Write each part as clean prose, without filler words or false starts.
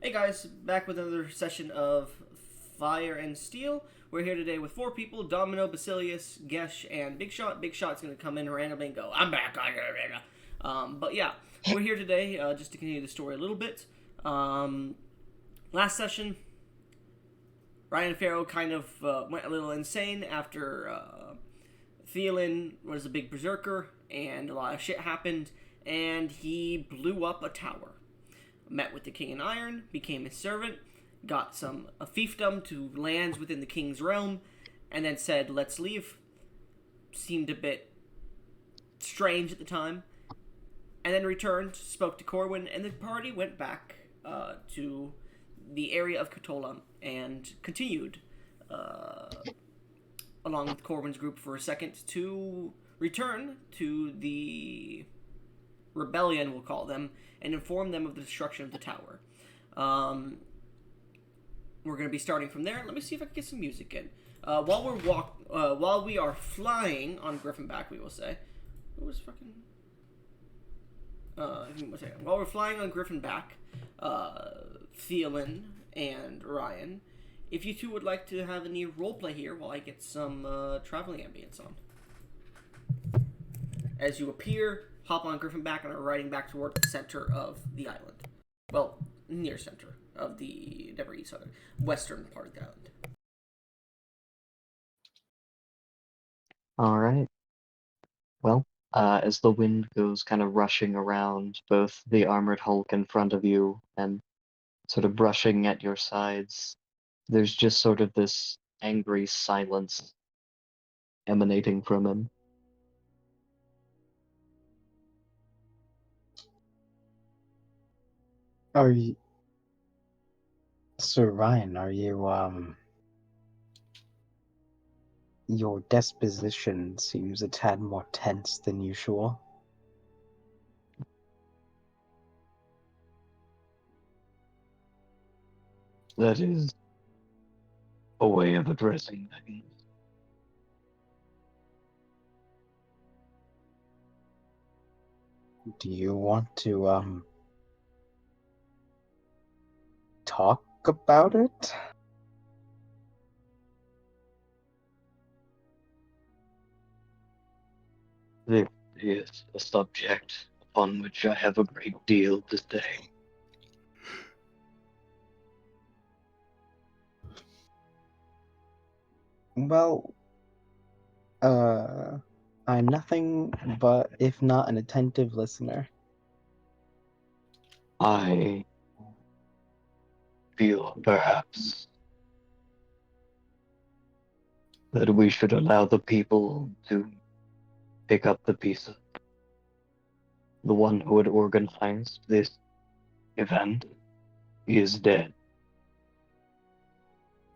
Hey guys, back with another session of Fire and Steel. We're here today with four people: Domino, Basilius, Gesh, and Big Shot. Big Shot's gonna come in randomly and go, "I'm back." But yeah, we're here today just to continue the story a little bit. Last session, Ryan and Pharaoh kind of went a little insane after Theolyn was a big berserker and a lot of shit happened, and he blew up a tower. Met with the king in iron, became his servant, got a fiefdom to lands within the king's realm, and then said, "Let's leave." Seemed a bit strange at the time, and then returned, spoke to Corwin, and the party went back to the area of Catola and continued along with Corwin's group for a second to return to the rebellion, we'll call them, and inform them of the destruction of the tower. We're going to be starting from there. Let me see if I can get some music in. While we are flying on Griffinback, we will say. What was fucking? While we're flying on Griffinback, Theolyn and Ryan, if you two would like to have any roleplay here while I get some traveling ambience on. As you appear, hop on Griffinback and are riding back toward the center of the island. Well, near center of the never east southern western part of the island. All right. Well, as the wind goes kind of rushing around both the armored hulk in front of you and sort of brushing at your sides, there's just sort of this angry silence emanating from him. Are you, Sir Ryan, your disposition seems a tad more tense than usual. That is a way of addressing things. Do you want to, talk about it? There is a subject upon which I have a great deal to say. Well, I'm nothing but, if not an attentive listener. I feel perhaps that we should allow the people to pick up the pieces. The one who had organized this event is dead.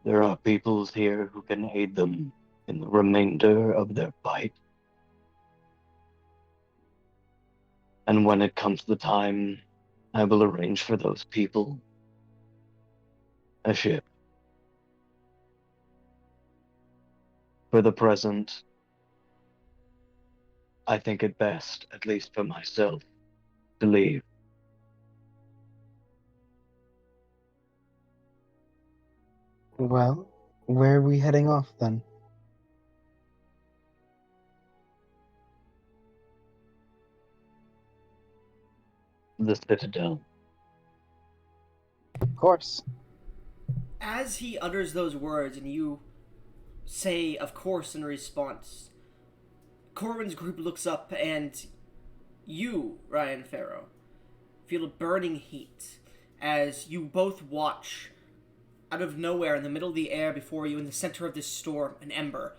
There are peoples here who can aid them in the remainder of their fight. And when it comes the time, I will arrange for those people a ship. For the present, I think it best, at least for myself, to leave. Well, where are we heading off then? The Citadel. Of course. As he utters those words and you say, "Of course," in response, Corwin's group looks up and you, Ryan Farrow, feel a burning heat as you both watch out of nowhere in the middle of the air before you in the center of this storm an ember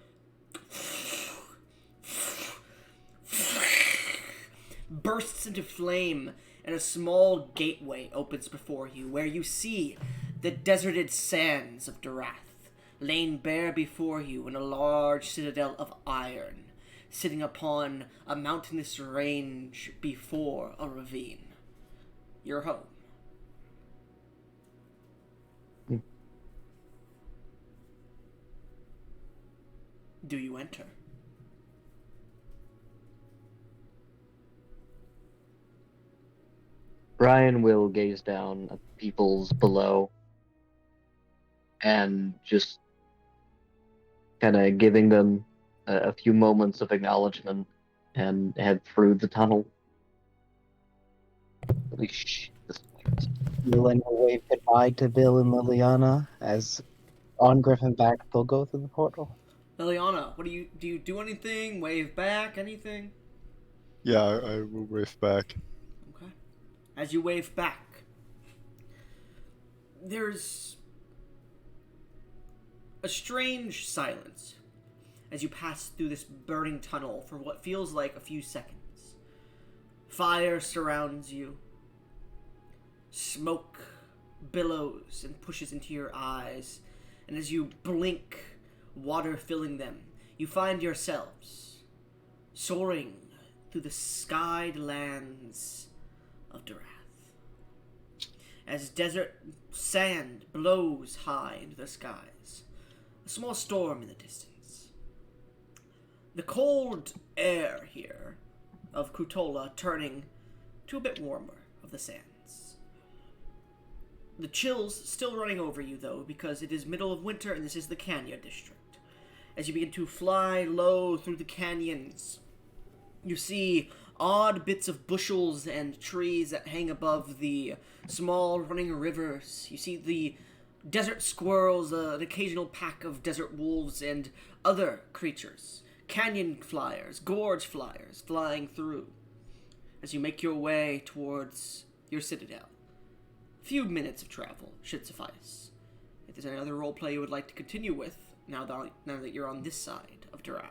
bursts into flame and a small gateway opens before you where you see the deserted sands of Darath lain bare before you in a large citadel of iron sitting upon a mountainous range before a ravine. Your home. Do you enter? Ryan will gaze down at the peoples below and just kind of giving them a few moments of acknowledgement and head through the tunnel. Holy shit, this place. Theolyn will wave goodbye to Bill and Liliana as on Griffin back they'll go through the portal. Liliana, what do you do anything? Wave back? Anything? Yeah, I will wave back. Okay. As you wave back, there's a strange silence as you pass through this burning tunnel for what feels like a few seconds. Fire surrounds you. Smoke billows and pushes into your eyes, and as you blink, water filling them, you find yourselves soaring through the skied lands of Durath. As desert sand blows high into the skies, a small storm in the distance. The cold air here of Kutola turning to a bit warmer of the sands. The chills still running over you, though, because it is middle of winter and this is the Canyon district. As you begin to fly low through the canyons, you see odd bits of bushels and trees that hang above the small running rivers. You see the desert squirrels, an occasional pack of desert wolves, and other creatures. Canyon flyers, gorge flyers flying through as you make your way towards your citadel. Few minutes of travel should suffice. If there's any other roleplay you would like to continue with, now that you're on this side of Durath,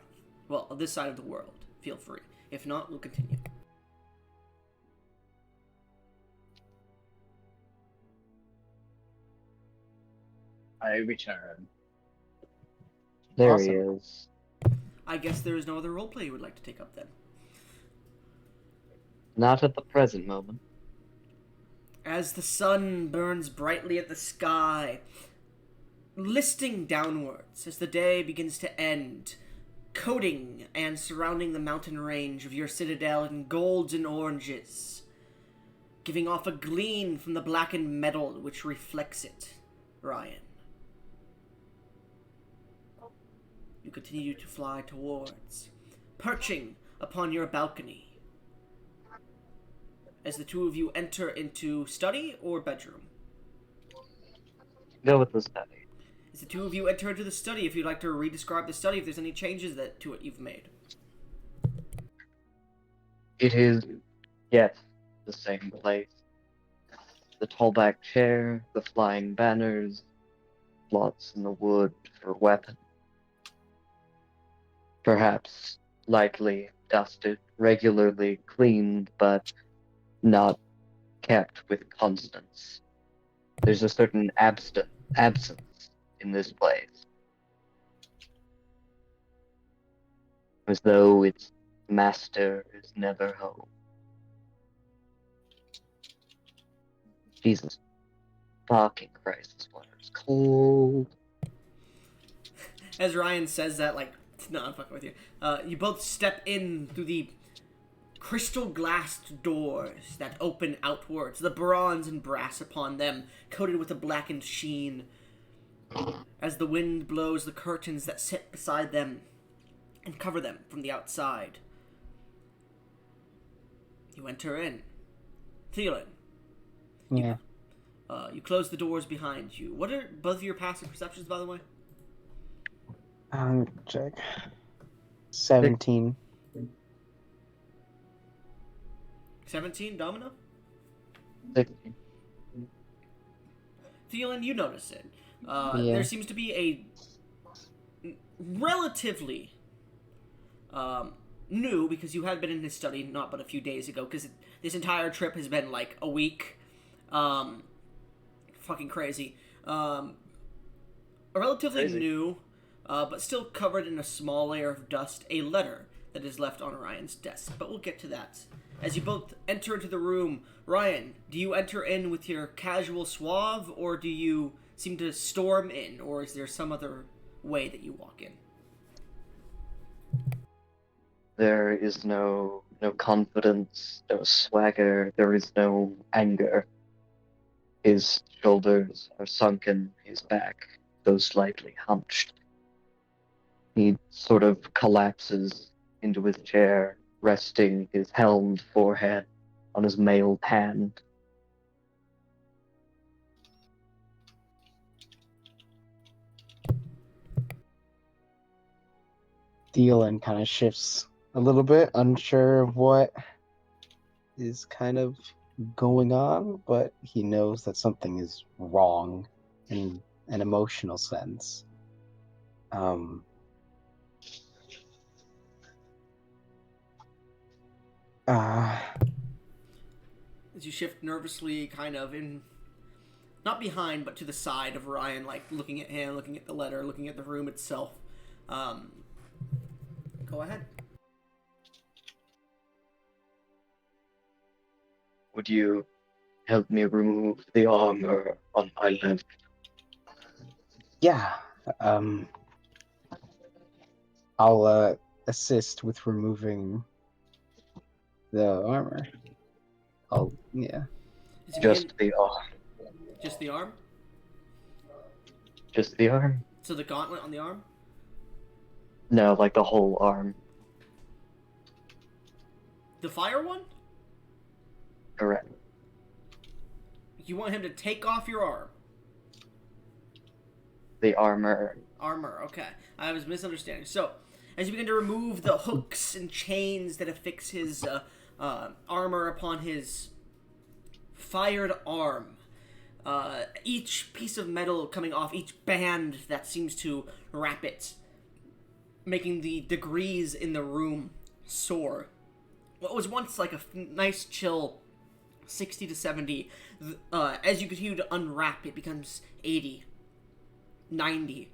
well, on this side of the world, feel free. If not, we'll continue. I return. There Awesome. he is. I guess there is no other roleplay you would like to take up then. Not at the present moment. As the sun burns brightly at the sky, listing downwards as the day begins to end, coating and surrounding the mountain range of your citadel in golds and oranges, giving off a gleam from the blackened metal which reflects it, Ryan. You continue to fly towards, perching upon your balcony, as the two of you enter into study or bedroom. Go with the study. As the two of you enter into the study, if you'd like to re-describe the study, if there's any changes to it you've made. It is yet the same place. The tall back chair, the flying banners, slots in the wood for weapons. Perhaps lightly dusted, regularly cleaned, but not kept with constance. There's a certain absence in this place. As though its master is never home. Jesus fucking Christ, this water is cold. As Ryan says that, like, no, I'm fucking with you. You both step in through the crystal glassed doors that open outwards, the bronze and brass upon them, coated with a blackened sheen. As the wind blows the curtains that sit beside them and cover them from the outside. You enter in. Theolyn, Yeah. you close the doors behind you. What are both of your passive perceptions, by the way? Check. 17. 17, Domino? 16. Theolyn, you notice it. Yeah. There seems to be a relatively new, because you had been in his study not but a few days ago, because this entire trip has been like a week. Fucking crazy. A relatively Crazy. new, but still covered in a small layer of dust, a letter that is left on Ryan's desk. But we'll get to that. As you both enter into the room, Ryan, do you enter in with your casual suave, or do you seem to storm in, or is there some other way that you walk in? There is no no confidence, no swagger, there is no anger. His shoulders are sunken, his back so slightly hunched. He sort of collapses into his chair, resting his helmed forehead on his mailed hand. Theolyn kind of shifts a little bit, unsure of what is kind of going on, but he knows that something is wrong in an emotional sense. Um, uh, As you shift nervously, kind of in, not behind, but to the side of Ryan, like looking at him, looking at the letter, looking at the room itself. Go ahead. Would you help me remove the armor on my left? yeah, um, I'll assist with removing the armor. Yeah. As you begin, Just the arm. just the arm. Just the arm? So the gauntlet on the arm. No, like the whole arm. The fire one. Correct. You want him to take off your arm. The armor. Armor. Okay, I was misunderstanding. So, as you begin to remove the hooks and chains that affix his armor upon his fired arm, each piece of metal coming off, each band that seems to wrap it, making the degrees in the room soar. What was once like a nice chill 60 to 70, as you continue to unwrap, it becomes 80, 90.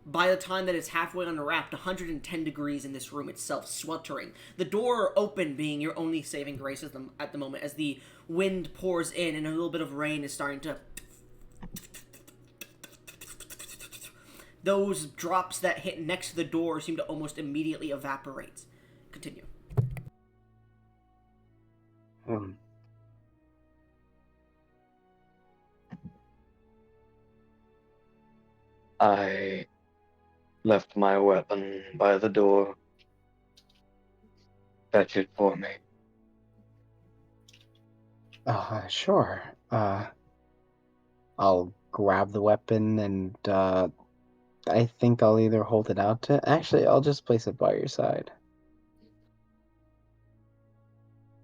By the time that it's halfway unwrapped, 110 degrees in this room itself, sweltering. The door open being your only saving grace at the moment, as the wind pours in and a little bit of rain is starting to... Those drops that hit next to the door seem to almost immediately evaporate. Continue. I left my weapon by the door. Fetch it for me. Sure. I'll grab the weapon and I think I'll either hold it out to... Actually, I'll just place it by your side.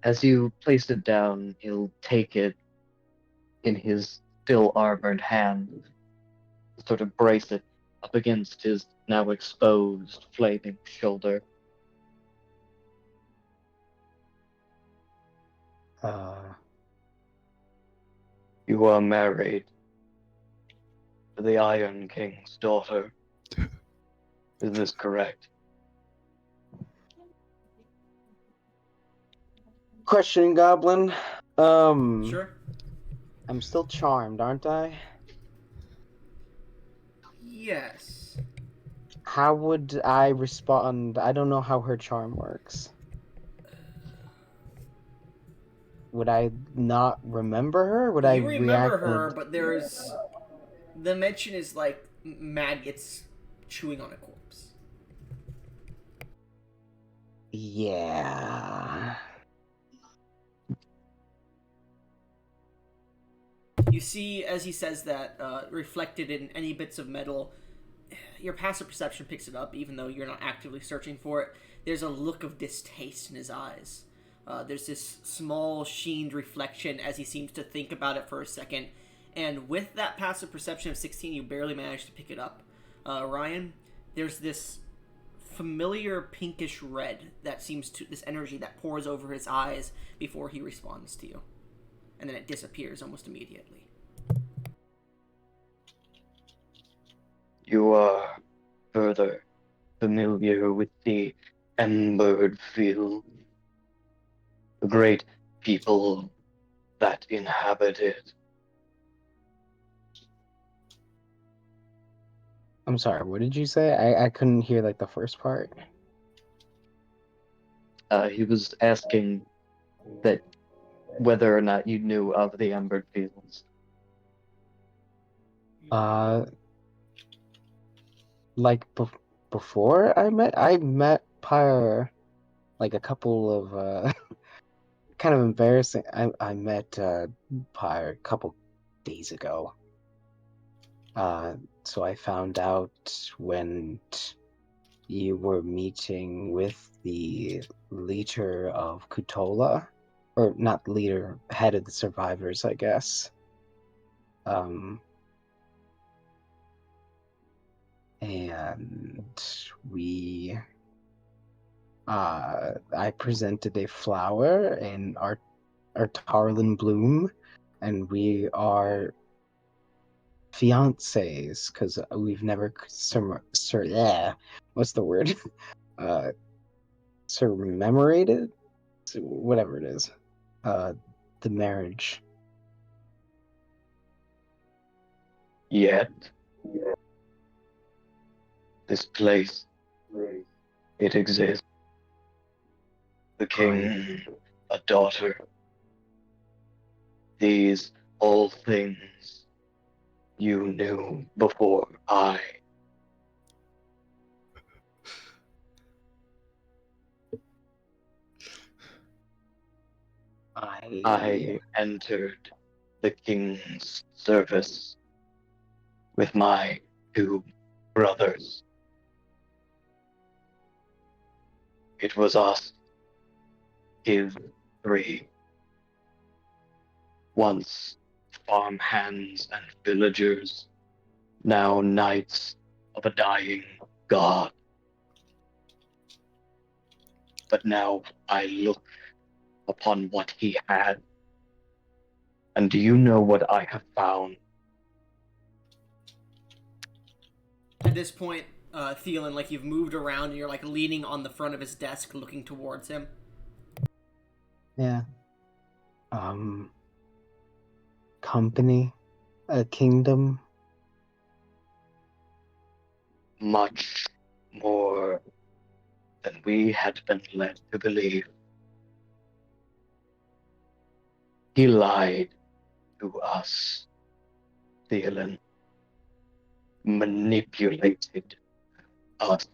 As you place it down, he'll take it in his still armored hand, sort of brace it up against his now exposed, flaming shoulder. You are married to the Iron King's daughter. Is this correct? Question, Goblin. Sure. I'm still charmed, aren't I? Yes. How would I respond? I don't know how her charm works. Would I not remember her? Would I You remember react? her, but there's... The mention is like maggots chewing on a corpse. Yeah. You see, as he says that, reflected in any bits of metal, your passive perception picks it up, even though you're not actively searching for it. There's a look of distaste in his eyes. There's this small, sheened reflection as he seems to think about it for a second. And with that passive perception of 16, you barely manage to pick it up. Ryan, there's this familiar pinkish red that seems to... this energy that pours over his eyes before he responds to you. And then it disappears almost immediately. You are further familiar with the embered field, the great people that inhabit it. I'm sorry, what did you say? I couldn't hear like the first part. He was asking that whether or not you knew of the Embered Fields. Like before I met Pyre like a couple of kind of embarrassing. I met Pyre a couple days ago. So I found out when you were meeting with the leader of Kutola, or not leader, head of the survivors, I guess. And we, I presented a flower in our Tarlin bloom, and we are fiancés because we've never what's the word? Commemorated, whatever it is, the marriage. Yet, this place, it exists. The king, a daughter. These all things you knew before I. I entered the king's service with my 2 brothers. It was us, his 3. Once farm hands and villagers, now knights of a dying god. But now I look upon what he had, and do you know what I have found? At this point, Theolyn, like you've moved around and you're like leaning on the front of his desk, looking towards him. Yeah. Company, a kingdom. Much more than we had been led to believe. He lied to us, Theolyn, manipulated us,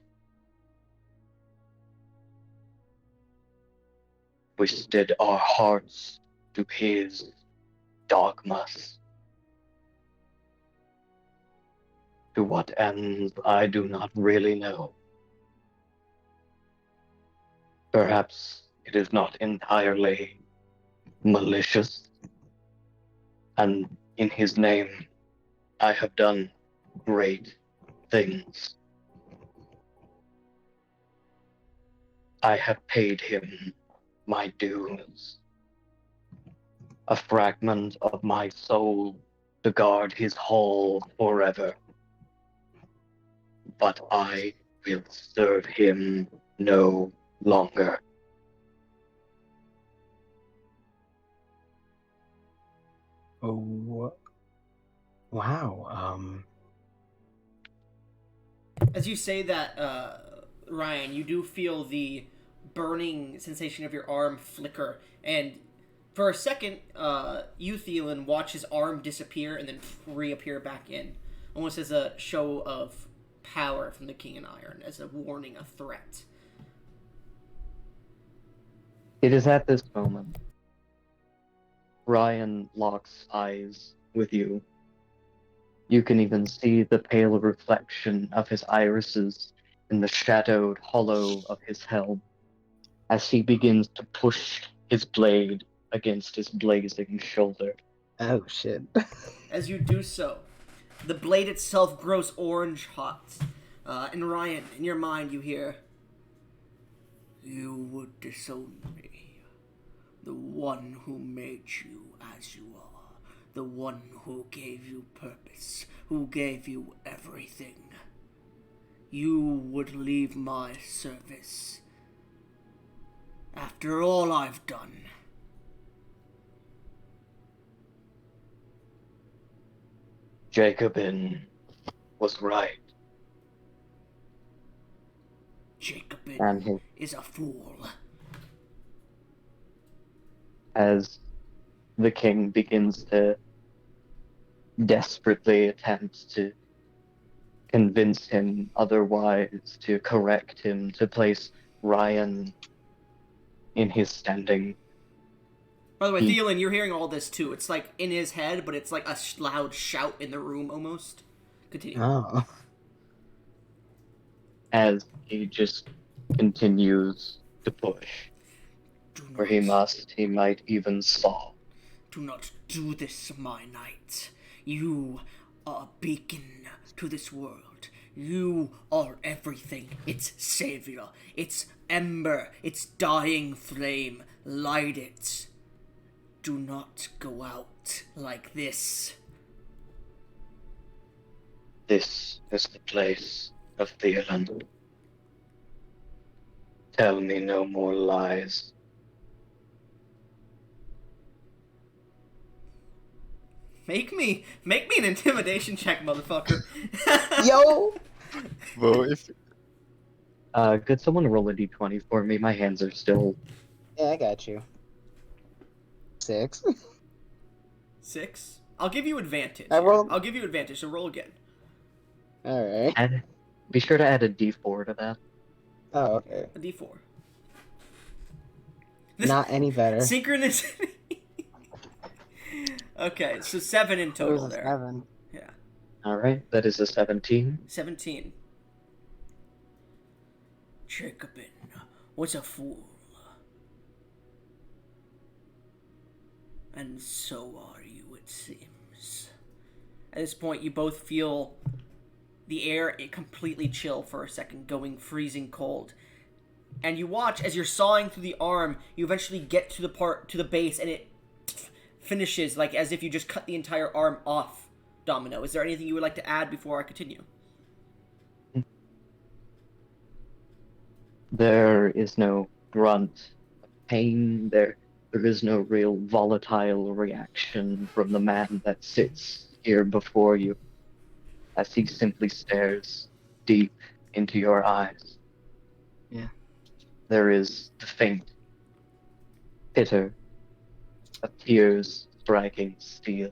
twisted our hearts to his dogmas. To what ends, I do not really know. Perhaps it is not entirely malicious, and in his name, I have done great things. I have paid him my dues, a fragment of my soul to guard his hall forever. But I will serve him no longer. Oh, wow. As you say that, Ryan, you do feel the burning sensation of your arm flicker, and for a second, you, Theolyn, watch his arm disappear and then reappear back in, almost as a show of power from the King in Iron, as a warning, a threat. It is at this moment Ryan locks eyes with you. You can even see the pale reflection of his irises in the shadowed hollow of his helm as he begins to push his blade against his blazing shoulder. Oh, shit. As you do so, the blade itself grows orange hot. And Ryan, in your mind, you hear, "You would disown me. The one who made you as you are. The one who gave you purpose. Who gave you everything. You would leave my service. After all I've done." Jacobin was right. Jacobin And is a fool. as the king begins to desperately attempt to convince him otherwise, to correct him, to place Ryan in his standing. By the way, He- Theolyn, you're hearing all this too. It's like in his head, but it's like a loud shout in the room almost. Continue. Oh. As he just continues to push. Do Where he not, might even fall. do not do this, my knight. You are a beacon to this world. You are everything. Its savior. Its ember. Its dying flame. Light it. Do not go out like this. This is the place of Theolyn. Tell me no more lies. Make me an intimidation check, motherfucker. Yo! Well, if Could someone roll a d20 for me? My hands are still... Yeah, I got you. 6. 6. I'll give you advantage. I rolled- I'll give you advantage. So roll again. Alright. Be sure to add a d4 to that. Oh, okay. A D4. Not any better. Synchronicity. Okay, so 7 in It total was a there. 7. Yeah. Alright, that is a 17. 17. Jacobin was a fool. And so are you, it seems. At this point, you both feel the air completely chill for a second, going freezing cold. And you watch as you're sawing through the arm, you eventually get to the base, and it finishes like as if you just cut the entire arm off. Domino, is there anything you would like to add before I continue? There is no grunt of pain. There is no real volatile reaction from the man that sits here before you, as he simply stares deep into your eyes. Yeah. There is the faint pitter of tears striking steel.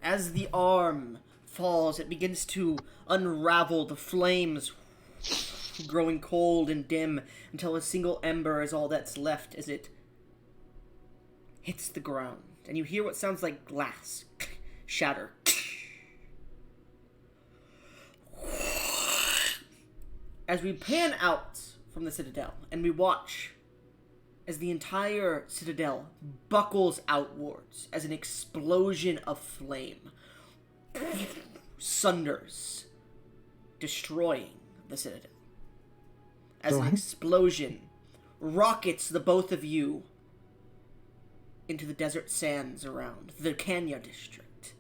As the arm falls, it begins to unravel, the flames growing cold and dim until a single ember is all that's left as it hits the ground. And you hear what sounds like glass shatter. As we pan out from the Citadel and we watch as the entire Citadel buckles outwards as an explosion of flame sunders, destroying the Citadel. As an explosion rockets the both of you into the desert sands around the Kenya district.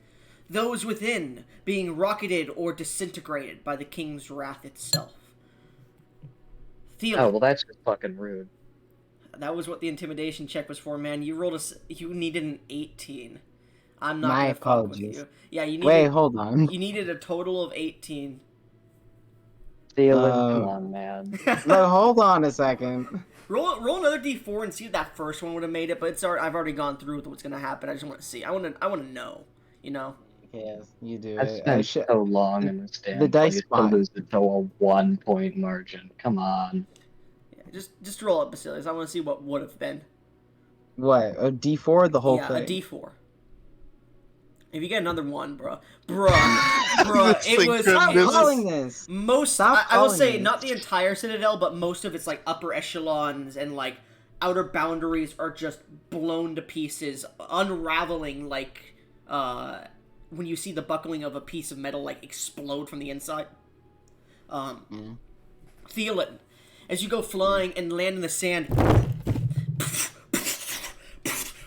Those within being rocketed or disintegrated by the King's wrath itself. Theolyn, Oh, well, that's just fucking rude. that was what the intimidation check was for, man. You needed an 18. I'm not My gonna fuck with apologies. you. Yeah, you needed. Wait, hold on. You needed a total of 18. Theolyn, come on, man. No, hold on a second. Roll another d4 and see if that first one would have made it. But I've already gone through with what's gonna happen. I just want to see. I want to know. You know. Yes, you do I've it. spent so long in this damn the dice place to spot. lose it to a 1-point margin. Come on. Yeah, just roll up, Basilius. I want to see what would have been. What? A D4? The whole Yeah, thing? a d4. If you get another one, bruh, it was. Stop It was calling this. most. Stop I will calling say it. not the entire Citadel, but most of its like upper echelons and like outer boundaries are just blown to pieces, unraveling like when you see the buckling of a piece of metal like explode from the inside. Theolyn, as you go flying and land in the sand,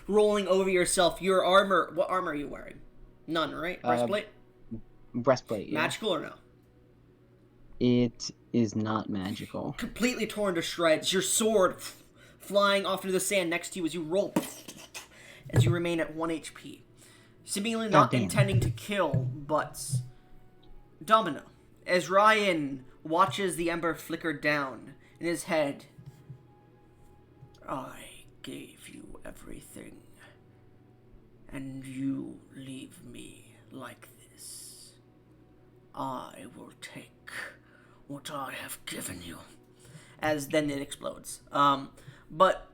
rolling over yourself, your armor. What armor are you wearing? None, right? Breastplate? Breastplate, yeah. Magical or no? It is not magical. Completely torn to shreds. Your sword flying off into the sand next to you as you roll, as you remain at 1 HP. Seemingly not Goddamn. intending to kill, but Domino. As Ryan watches the ember flicker down in his head, I gave you everything, and you leave me like this. I will take what I have given you. As then it explodes. But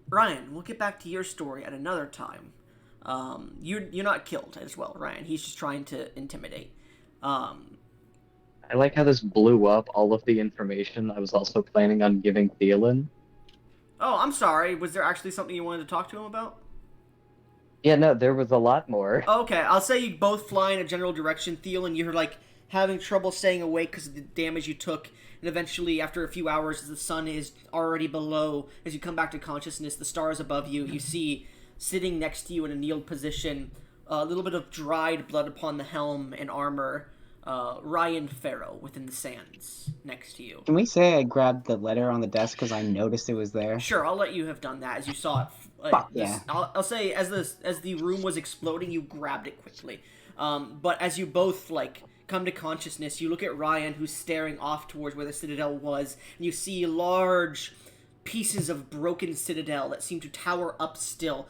Ryan, we'll get back to your story at another time. You're not killed as well, Ryan. He's just trying to intimidate. I like how this blew up all of the information I was also planning on giving Theolyn. Oh, I'm sorry. Was there actually something you wanted to talk to him about? Yeah, no, there was a lot more. Okay, I'll say you both fly in a general direction. Theolyn, you're like having trouble staying awake because of the damage you took, and eventually, after a few hours, as the sun is already below, as you come back to consciousness, the stars above you, you see sitting next to you in a kneeled position, a little bit of dried blood upon the helm and armor, Ryen Pharaoh within the sands next to you. Can we say I grabbed the letter on the desk because I noticed it was there? Sure, I'll let you have done that as you saw it. Fuck yeah. I'll say as the room was exploding, you grabbed it quickly. But as you both come to consciousness, you look at Ryan, who's staring off towards where the Citadel was, and you see large pieces of broken Citadel that seem to tower up still,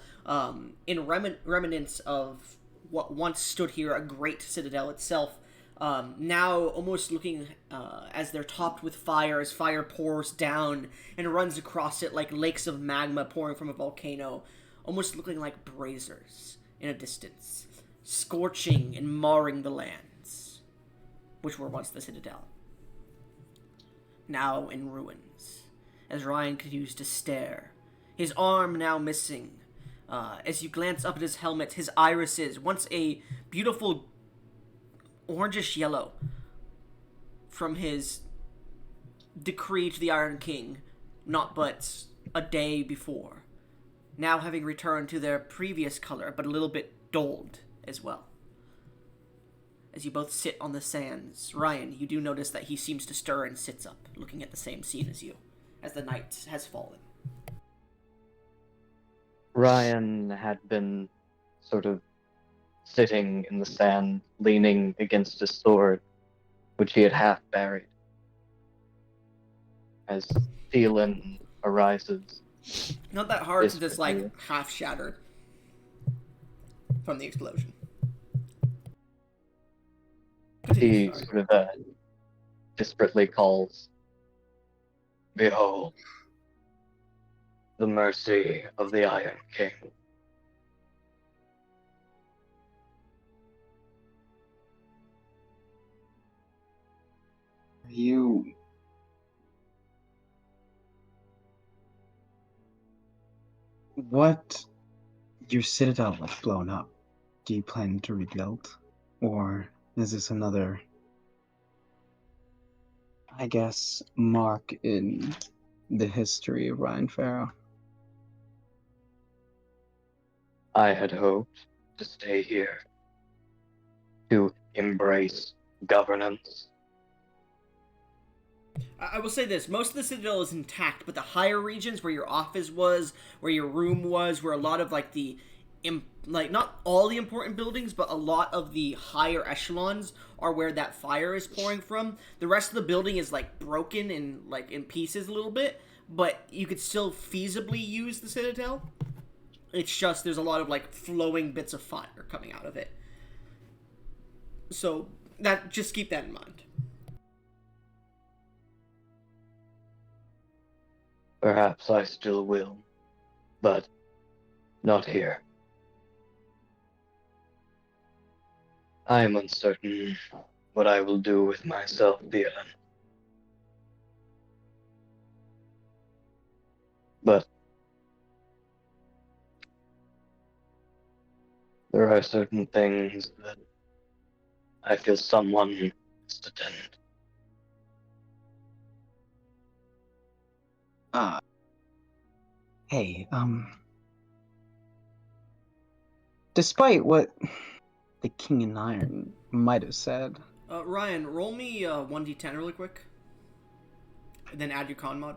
in remnants of what once stood here, a great Citadel itself. Now almost looking as they're topped with fire, as fire pours down and runs across it like lakes of magma pouring from a volcano, almost looking like braziers in a distance, scorching and marring the lands, which were once the Citadel. Now in ruins, as Ryan continues to stare, his arm now missing. As you glance up at his helmet, his irises, once a beautiful orangish yellow from his decree to the Iron King, not but a day before, now having returned to their previous color, but a little bit dulled as well. As you both sit on the sands, Ryan, you do notice that he seems to stir and sits up, looking at the same scene as you, as the night has fallen. Ryan had been sort of sitting in the sand, leaning against his sword, which he had half buried. As Theolyn arises. Not that hard since it's Desperately. half shattered from the explosion. He Sorry. sort of desperately calls, "Behold, the mercy of the Iron King." You... What? Your Citadel was blown up. Do you plan to rebuild? Or is this another, I guess, mark in the history of Ryan Pharaoh? I had hoped to stay here, to embrace governance. I will say this, most of the Citadel is intact, but the higher regions where your office was, where your room was, where a lot of not all the important buildings, but a lot of the higher echelons are where that fire is pouring from. The rest of the building is broken and in pieces a little bit, but you could still feasibly use the Citadel. It's just there's a lot of flowing bits of fire coming out of it. So just keep that in mind. Perhaps I still will, but not here. I am uncertain what I will do with myself, Theolyn. But there are certain things that I feel someone has to tend. Hey, despite what the King in Iron might have said, Ryan, roll me 1d10 really quick, and then add your con mod.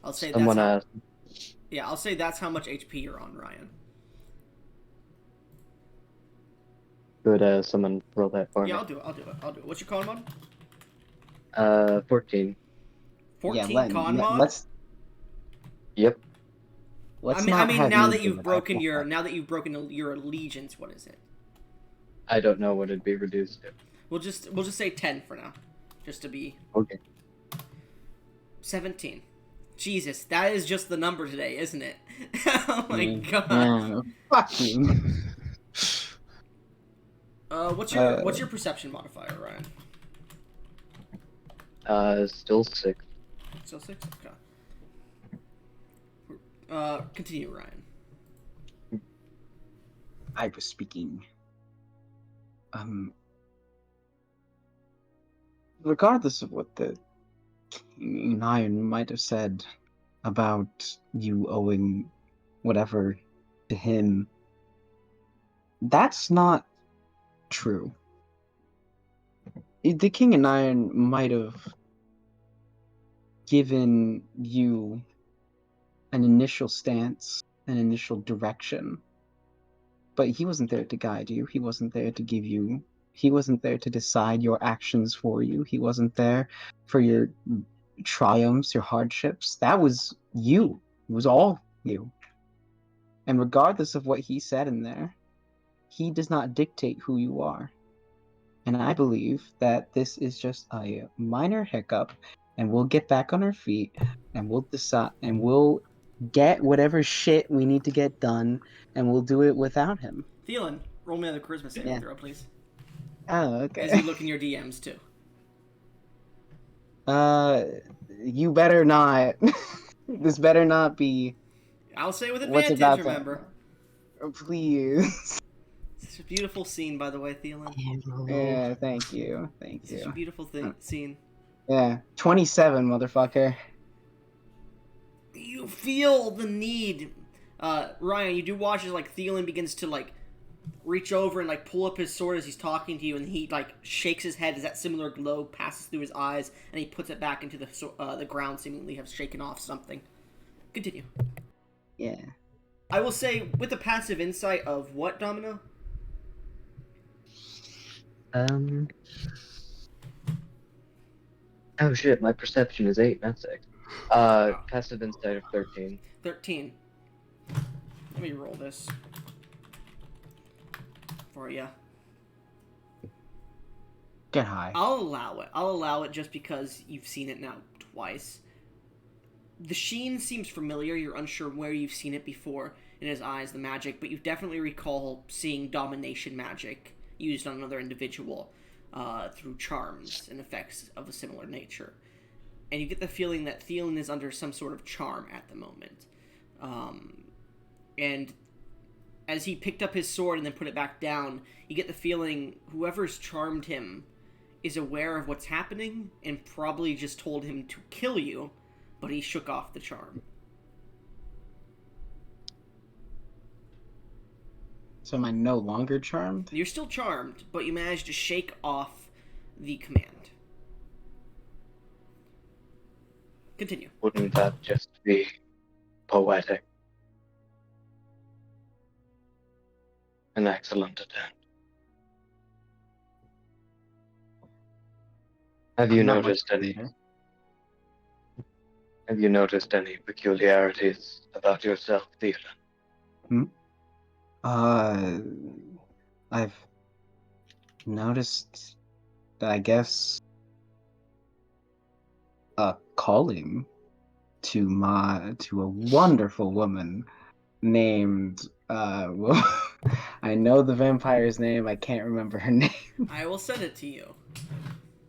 I'll say Someone that's asked, I'll say that's how much HP you're on, Ryan. could someone roll that for me? Yeah, I'll do it. What's your con mod? 14. 14 yeah, con mod? Yep. Let's I not mean, have now me that do you've it. broken your allegiance, what is it? I don't know what it'd be reduced to. We'll just say 10 for now, just to be Okay. 17. Jesus, that is just the number today, isn't it? Oh my god. Yeah, fuck you. What's your perception modifier, Ryan? Still 6. Still 6? Okay. Continue, Ryan. I was speaking. Regardless of what the King in Iron might have said about you owing whatever to him, that's not true. The King in Iron might have given you an initial stance, an initial direction, but he wasn't there to guide you. He wasn't there to give you. He wasn't there to decide your actions for you. He wasn't there for your triumphs, your hardships. That was you. It was all you. And regardless of what he said in there, he does not dictate who you are. And I believe that this is just a minor hiccup, and we'll get back on our feet, and we'll decide, and we'll get whatever shit we need to get done, and we'll do it without him. Theolyn, roll me another charisma saving Yeah. throw, please. Oh, okay. As you look in your DMs too. You better not. This better not be. I'll say with What's advantage, about remember. that? Please. Such a beautiful scene, by the way, Theolyn. Yeah, thank you. Thank Such a you. beautiful scene. Yeah, 27, motherfucker. You feel the need. Ryan, you do watch as like Theolyn begins to like reach over and like pull up his sword as he's talking to you, and he like shakes his head as that similar glow passes through his eyes, and he puts it back into the ground, seemingly have shaken off something. Continue. Yeah. I will say, with the passive insight of what, Domino? Oh shit, my perception is 8, not 6. Passive insight of 13. 13. Let me roll this for you. Get high. I'll allow it just because you've seen it now twice. The sheen seems familiar. You're unsure where you've seen it before in his eyes, the magic, but you definitely recall seeing domination magic used on another individual through charms and effects of a similar nature. And you get the feeling that Theolyn is under some sort of charm at the moment. And as he picked up his sword and then put it back down, you get the feeling whoever's charmed him is aware of what's happening and probably just told him to kill you, but he shook off the charm. So am I no longer charmed? You're still charmed, but you managed to shake off the command. Continue. Wouldn't that just be poetic? An excellent attempt. Have you I'm not much noticed any? later. Have you noticed any peculiarities about yourself, Theodore? I've noticed that I guess a calling to a wonderful woman named well, I know the vampire's name, I can't remember her name. I will send it to you.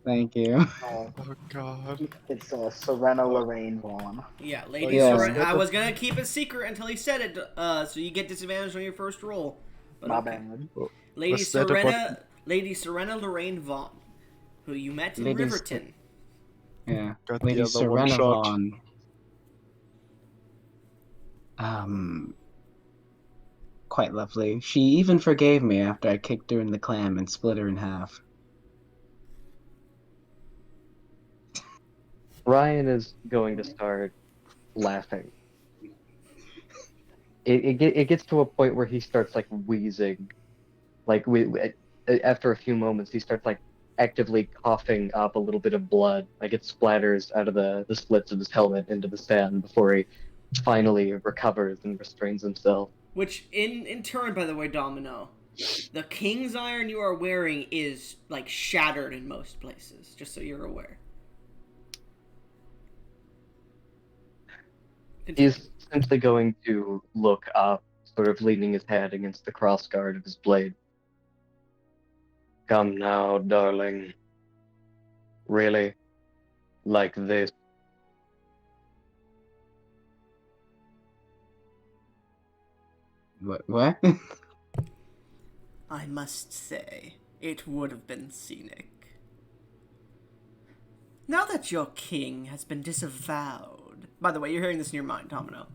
Thank you. Oh god. It's Serena Lorraine Vaughn. Yeah, Lady Yeah. Serena. I was gonna keep it secret until he said it, so you get disadvantage on your first roll. But My okay. bad. Lady What's that about- Lady Serena Lorraine Vaughn, who you met in Lady Riverton. Yeah. Got the Lady other one Serena shot. Vaughn. Quite lovely. She even forgave me after I kicked her in the clam and split her in half. Ryan is going to start laughing. It gets to a point where he starts like wheezing, like after a few moments he starts like actively coughing up a little bit of blood, like it splatters out of the slits of his helmet into the sand before he finally recovers and restrains himself. Which, in turn, by the way, Domino, the king's iron you are wearing is, like, shattered in most places, just so you're aware. Continue. He's simply going to look up, sort of leaning his head against the crossguard of his blade. Come now, darling. Really? Like this? What? I must say, it would have been scenic. Now that your king has been disavowed... By the way, you're hearing this in your mind, Domino.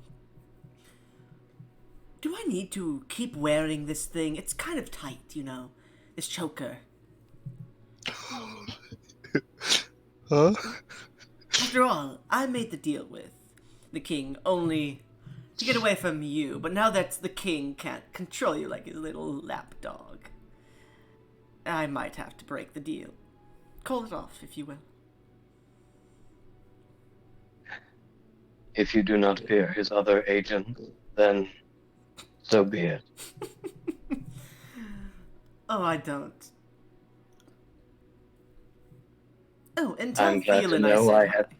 Do I need to keep wearing this thing? It's kind of tight, you know. This choker. Huh? After all, I made the deal with the king only to get away from you, but now that the king can't control you like his little lapdog, I might have to break the deal. Call it off, if you will. If you do not fear his other agents, then so be it. Oh, I don't. Oh, and tell I'm glad to Theolyn know I I said had- hi.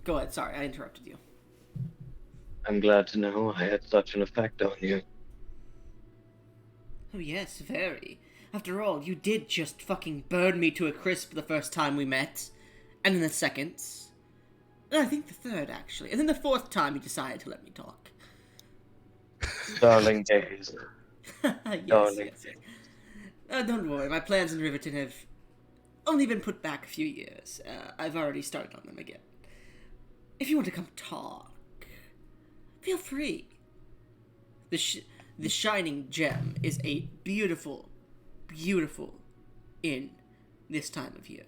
Go ahead, sorry, I interrupted you. I'm glad to know I had such an effect on you. Oh yes, very. After all, you did just fucking burn me to a crisp the first time we met. And then the second. And I think the third, actually. And then the fourth time you decided to let me talk. Darling days. yes, Darling. yes. Don't worry, my plans in Riverton have only been put back a few years. I've already started on them again. If you want to come talk, feel free. The Shining Gem is a beautiful, beautiful inn this time of year.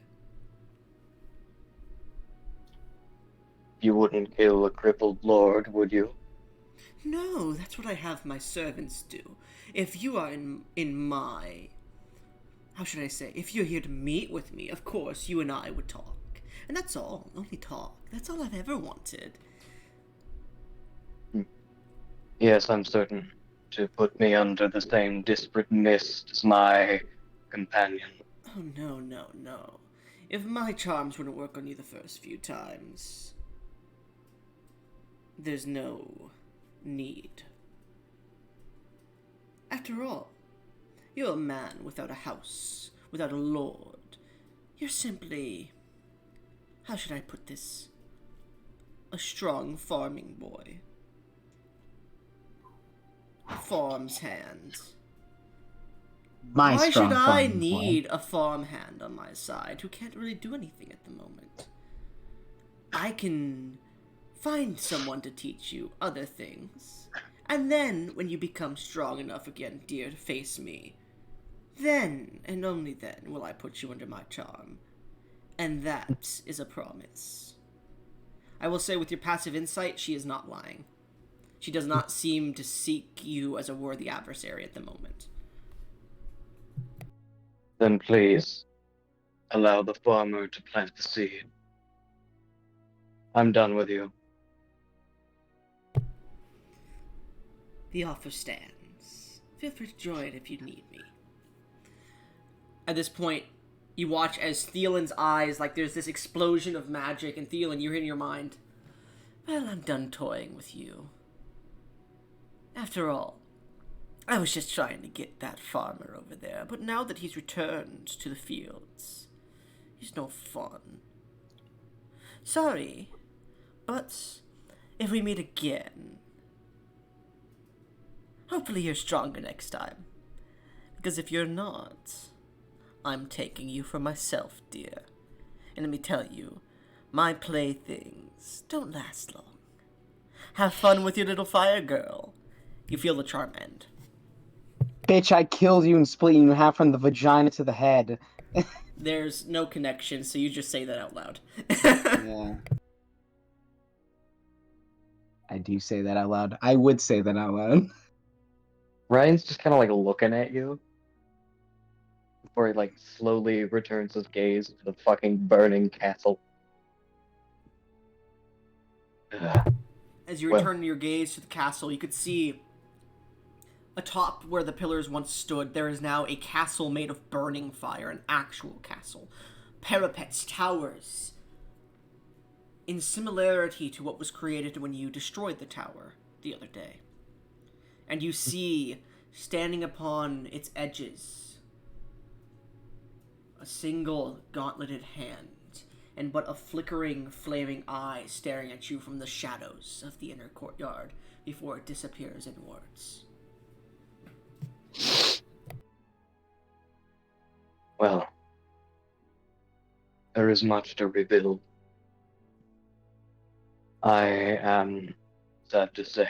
You wouldn't kill a crippled lord, would you? No, that's what I have my servants do. If you are in my... How should I say? If you're here to meet with me, of course, you and I would talk. And that's all. Only talk. That's all I've ever wanted. Yes, I'm certain. To put me under the same disparate mist as my companion. Oh, no, no, no. If my charms wouldn't work on you the first few times, there's no need. After all, you're a man without a house, without a lord. You're simply... How should I put this? A strong farming boy. A farm's hand. My Why strong should I farming boy. need a farm hand on my side who can't really do anything at the moment? I can find someone to teach you other things. And then, when you become strong enough again, dear, to face me, then, and only then, will I put you under my charm. And that is a promise. I will say with your passive insight, she is not lying. She does not seem to seek you as a worthy adversary at the moment. Then please, allow the farmer to plant the seed. I'm done with you. The offer stands. Feel free to join if you need me. At this point, you watch as Theolyn's eyes, like there's this explosion of magic, and Theolyn, you're in your mind. Well, I'm done toying with you. After all, I was just trying to get that farmer over there, but now that he's returned to the fields, he's no fun. Sorry, but if we meet again, hopefully you're stronger next time. Because if you're not, I'm taking you for myself, dear. And let me tell you, my playthings don't last long. Have fun with your little fire girl. You feel the charm end. Bitch, I killed you and split you in half from the vagina to the head. There's no connection, so you just say that out loud. Yeah. I do say that out loud. I would say that out loud. Ryan's just kind of like looking at you before he like slowly returns his gaze to the fucking burning castle. Ugh. As you Well. return your gaze to the castle, you could see atop where the pillars once stood, there is now a castle made of burning fire, an actual castle. Parapets, towers, in similarity to what was created when you destroyed the tower the other day. And you see, standing upon its edges, a single gauntleted hand, and but a flickering, flaming eye staring at you from the shadows of the inner courtyard before it disappears inwards. Well, there is much to rebuild. I am sad to say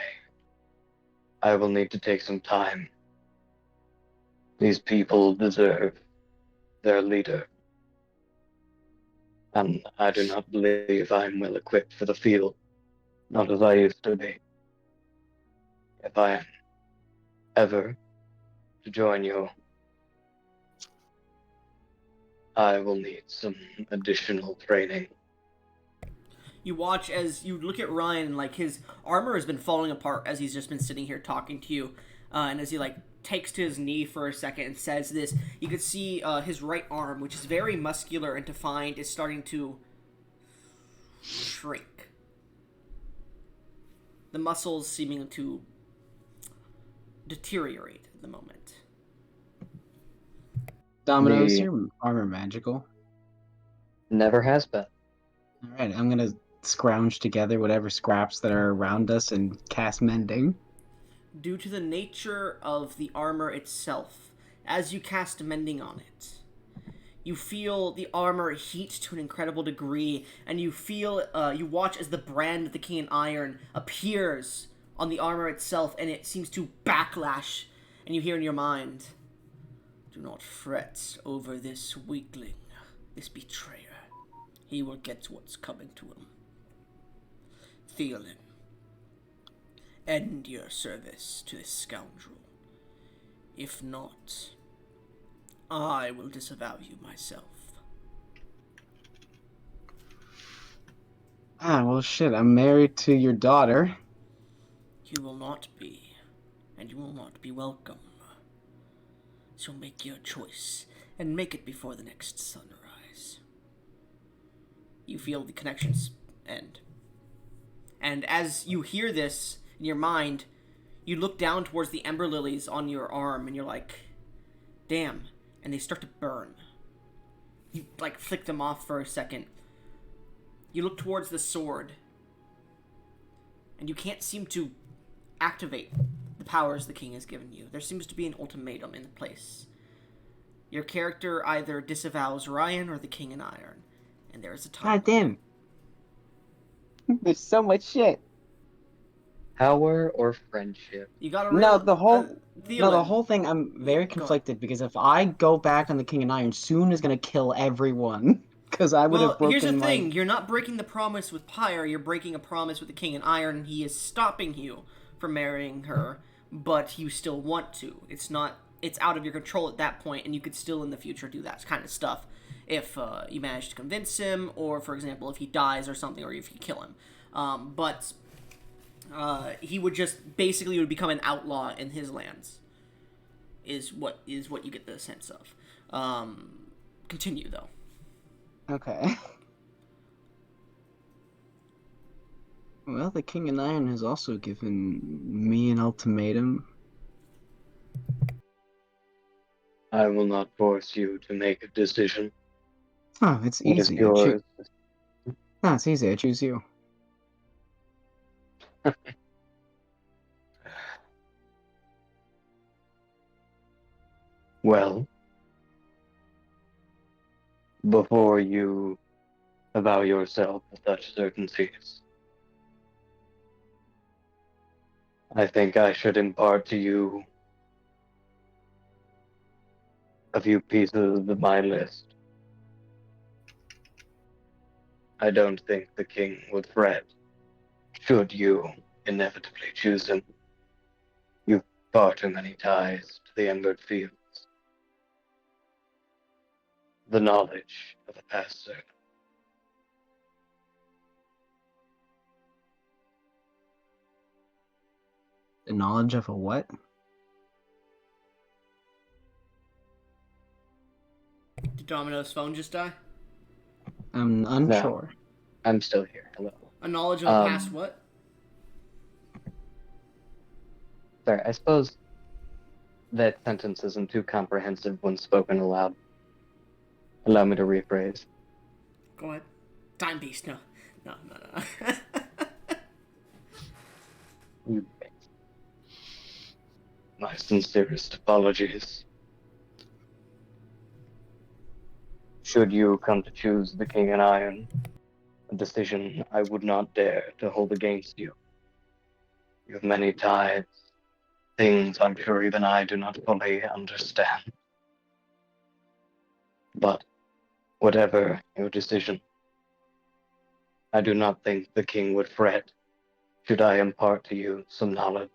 I will need to take some time. These people deserve their leader, and I do not believe I am well equipped for the field, not as I used to be. If I am ever to join you, I will need some additional training. You watch as you look at Ryan, and like his armor has been falling apart as he's just been sitting here talking to you, and as he like takes to his knee for a second and says this, you could see his right arm, which is very muscular and defined, is starting to shrink. The muscles seeming to deteriorate at the moment. Domino, is your armor magical? Never has been. Alright, I'm gonna scrounge together whatever scraps that are around us and cast mending. Due to the nature of the armor itself, as you cast mending on it, you feel the armor heat to an incredible degree, and you feel, you watch as the brand of the King in Iron appears on the armor itself, and it seems to backlash, and you hear in your mind, "Do not fret over this weakling, this betrayer. He will get what's coming to him. Theolyn, end your service to this scoundrel. If not, I will disavow you myself." Ah, well shit, I'm married to your daughter. You will not be, and you will not be welcome. So make your choice, and make it before the next sunrise. You feel the connections end. And as you hear this in your mind, you look down towards the ember lilies on your arm, and you're like, damn, and they start to burn. You, like, flick them off for a second. You look towards the sword, and you can't seem to activate the powers the king has given you. There seems to be an ultimatum in place. Your character either disavows Ryan or the King in Iron, and there is a time. God damn. There's so much shit. Power or friendship? You got a No, real the whole Theolyn. the whole thing. I'm very Go conflicted because if I go back on the King and Iron, Soon is gonna kill everyone because I would Well, have broken. here's the thing: like... you're not breaking the promise with Pyre. You're breaking a promise with the King in Iron, and he is stopping you from marrying her. But you still want to. It's not. It's out of your control at that point, and you could still in the future do that kind of stuff if you manage to convince him, or for example, if he dies or something, or if you kill him. But he would just basically would become an outlaw in his lands. Is what you get the sense of. Continue though. Okay. Well, the King and Iron has also given me an ultimatum. I will not force you to make a decision. Oh, it's It is easy. yours. No, it's easy. I choose you. Well, before you avow yourself with such certainties, I think I should impart to you a few pieces of my list. I don't think the king would fret should you inevitably choose him. You've far too many ties to the embered fields. The knowledge of a past servant. Knowledge of a what? Did Domino's phone just die? I'm unsure. I'm still here. Hello. A knowledge of a past what? Sorry, I suppose that sentence isn't too comprehensive when spoken aloud. Allow me to rephrase. Go ahead. Time beast. No. You My sincerest apologies. Should you come to choose the King and Iron, a decision I would not dare to hold against you. You have many ties, things I'm sure even I do not fully understand. But whatever your decision, I do not think the King would fret should I impart to you some knowledge.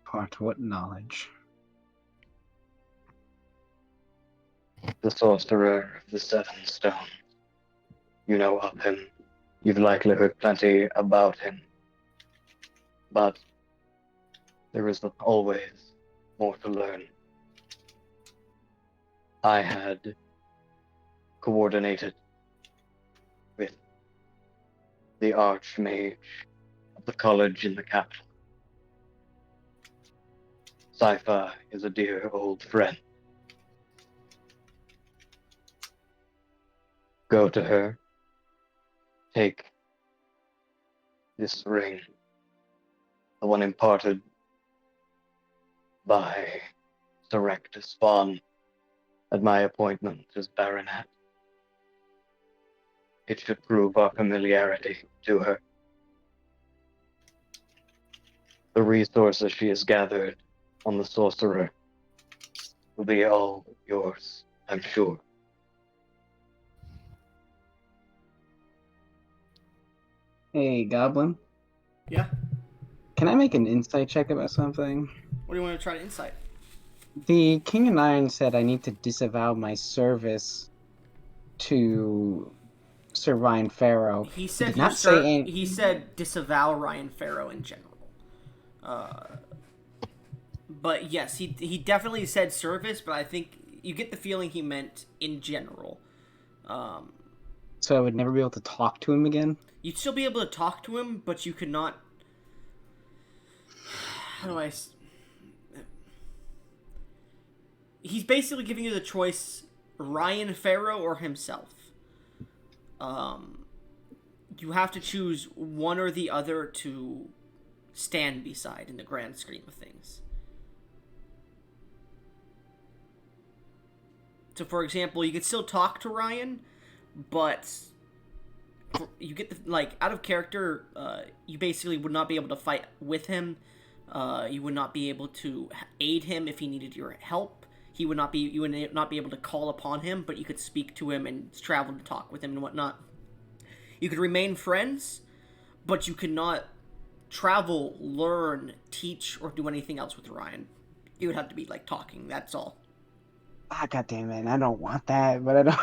Part what knowledge? The sorcerer of the Seven Stones. You know of him. You've likely heard plenty about him. But there is always more to learn. I had coordinated with the Archmage of the college in the capital. Sypha is a dear old friend. Go to her. Take this ring, the one imparted by Serectus Vaughn at my appointment as Baronet. It should prove our familiarity to her. The resources she has gathered on the sorcerer will be all yours, I'm sure. Hey, Goblin. Yeah? Can I make an insight check about something? What do you want to try to insight? The King and Iron said I need to disavow my service to Sir Ryan Farrow. He said did not say any... he said disavow Ryan Farrow in general. But yes, he definitely said service, but I think you get the feeling he meant in general. So I would never be able to talk to him again? You'd still be able to talk to him, but you could not... How do I... He's basically giving you the choice, Ryan Farrow or himself. You have to choose one or the other to stand beside in the grand scheme of things. So, for example, you could still talk to Ryan, but you get the, like, out of character, you basically would not be able to fight with him. You would not be able to aid him if he needed your help. You would not be able to call upon him, but you could speak to him and travel to talk with him and whatnot. You could remain friends, but you could not travel, learn, teach, or do anything else with Ryan. You would have to be, like, talking, that's all. Ah, goddamn it, I don't want that, but I don't...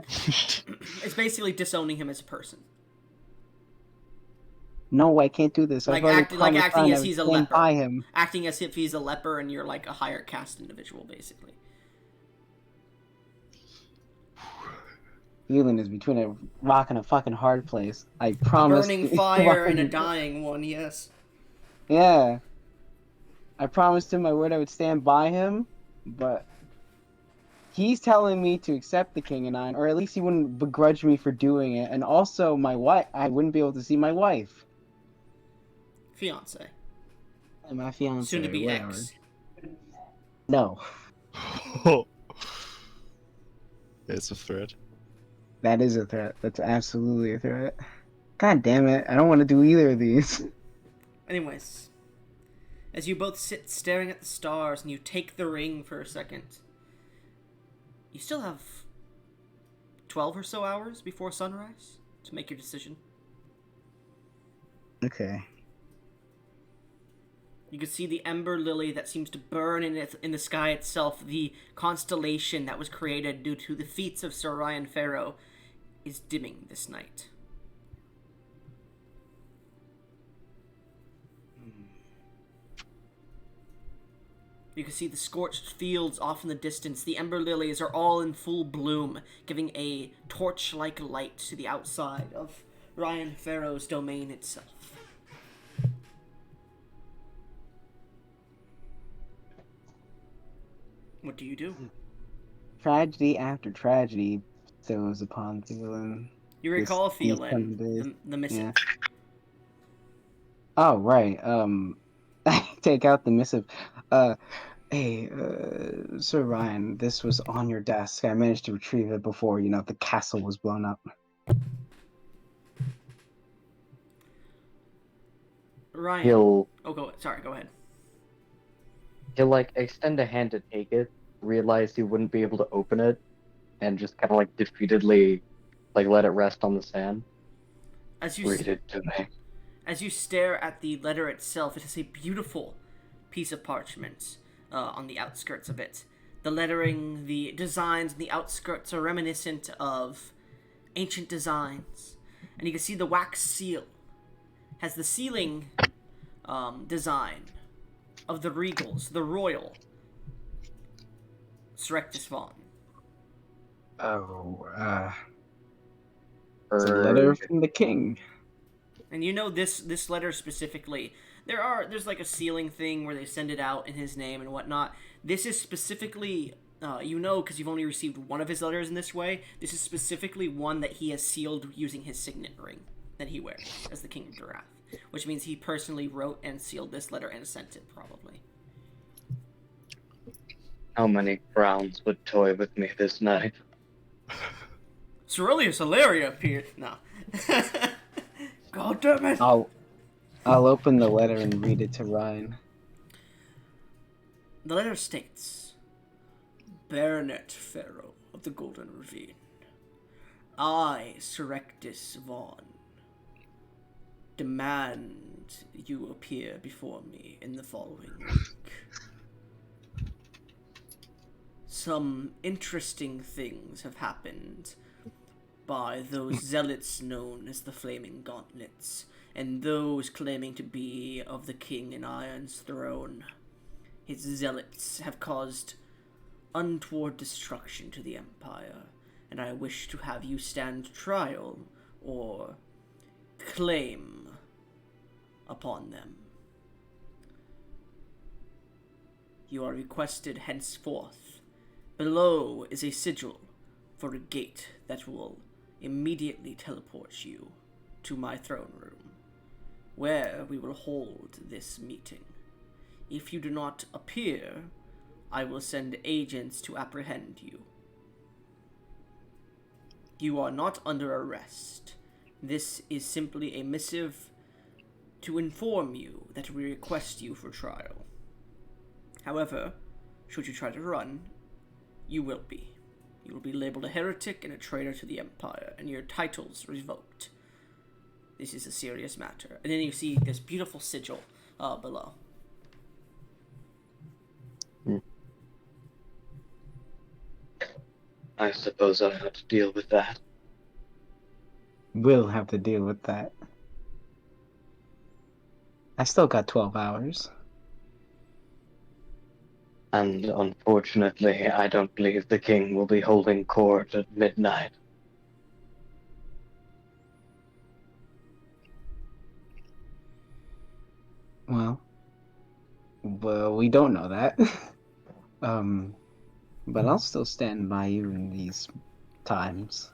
It's basically disowning him as a person. No, I can't do this. Like, acting as he's a leper. By him. Acting as if he's a leper and you're, like, a higher caste individual, basically. Theolyn is between a rock and a fucking hard place. I promise. Burning fire and a dying one, yes. Yeah. I promised him my word I would stand by him, but he's telling me to accept the King and Iron, or at least he wouldn't begrudge me for doing it. And also, my wife, I wouldn't be able to see my wife. Fiance. My fiance. Soon to be whatever. ex. No. It's a threat. That is a threat. That's absolutely a threat. God damn it. I don't want to do either of these. Anyways. As you both sit staring at the stars and you take the ring for a second, you still have 12 or so hours before sunrise to make your decision. Okay. You can see the ember lily that seems to burn in the sky itself. The constellation that was created due to the feats of Sir Ryan Farrow is dimming this night. You can see the scorched fields off in the distance. The ember lilies are all in full bloom, giving a torch-like light to the outside of Ryan Pharaoh's domain itself. What do you do? Tragedy after tragedy bestows upon Theolyn. You recall these Theolyn, coming days. the missive. Yeah. Oh, right. I take out the missive. Hey, Sir Ryan, this was on your desk. I managed to retrieve it before, the castle was blown up. Ryan. He'll Go ahead. he'll like extend a hand to take it, realize he wouldn't be able to open it, and just kind of like defeatedly like let it rest on the sand. Read it to me. As you stare at the letter itself, it is a beautiful piece of parchment on the outskirts of it. The lettering, the designs on the outskirts are reminiscent of ancient designs. And you can see the wax seal has the sealing design of the regals, the royal Serectus Vaughn. Oh, it's a letter from the king. And you know this letter specifically. There's like a sealing thing where they send it out in his name and whatnot. This is specifically, because you've only received one of his letters in this way. This is specifically one that he has sealed using his signet ring that he wears as the King of Durath, which means he personally wrote and sealed this letter and sent it, probably. How many crowns would toy with me this night? Cerilius Hilaria appeared. No. God damn it! I'll open the letter and read it to Ryan. The letter states, Baronet Pharaoh of the Golden Ravine, I, Serectus Vaughn, demand you appear before me in the following week. Some interesting things have happened by those zealots known as the Flaming Gauntlets, and those claiming to be of the King in Iron's throne. His zealots have caused untoward destruction to the Empire, and I wish to have you stand trial or claim upon them. You are requested henceforth. Below is a sigil for a gate that will immediately teleport you to my throne room, where we will hold this meeting. If you do not appear, I will send agents to apprehend you. You are not under arrest. This is simply a missive to inform you that we request you for trial. However, should you try to run, you will be. You will be labeled a heretic and a traitor to the Empire, and your titles revoked. This is a serious matter. And then you see this beautiful sigil below. I suppose I'll have to deal with that. We'll have to deal with that. I still got 12 hours. And unfortunately, I don't believe the king will be holding court at midnight. Well, we don't know that. But I'll still stand by you in these times.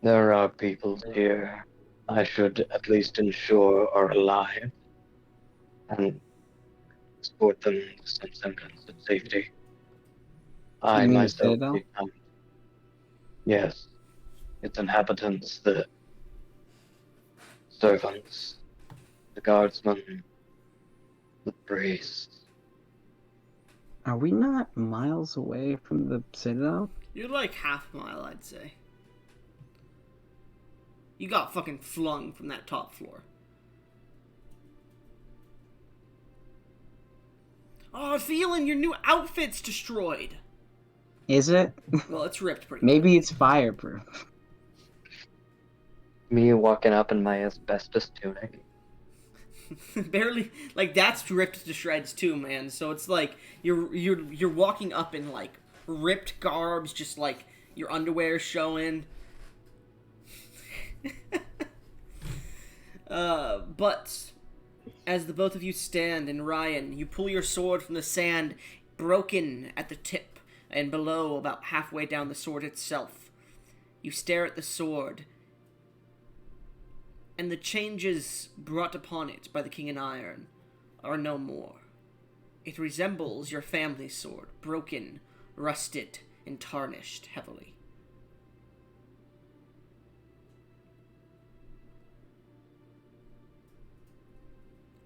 There are people here I should at least ensure are alive and escort them with some semblance of safety. I You mean the myself Citadel? become... Yes, its inhabitants, the servants, the guardsmen, the priests. Are we not miles away from the Citadel? You're like half a mile, I'd say. You got fucking flung from that top floor. Oh, Theolyn, your new outfit's destroyed. Is it? Well, it's ripped pretty Maybe it's fireproof. Me walking up in my asbestos tunic. Barely, like, that's ripped to shreds too, man. So it's like you're walking up in like ripped garbs, just like your underwear showing. But as the both of you stand, and Ryan, you pull your sword from the sand, broken at the tip, and below, about halfway down the sword itself. You stare at the sword, and the changes brought upon it by the King in Iron are no more. It resembles your family's sword, broken, rusted, and tarnished heavily.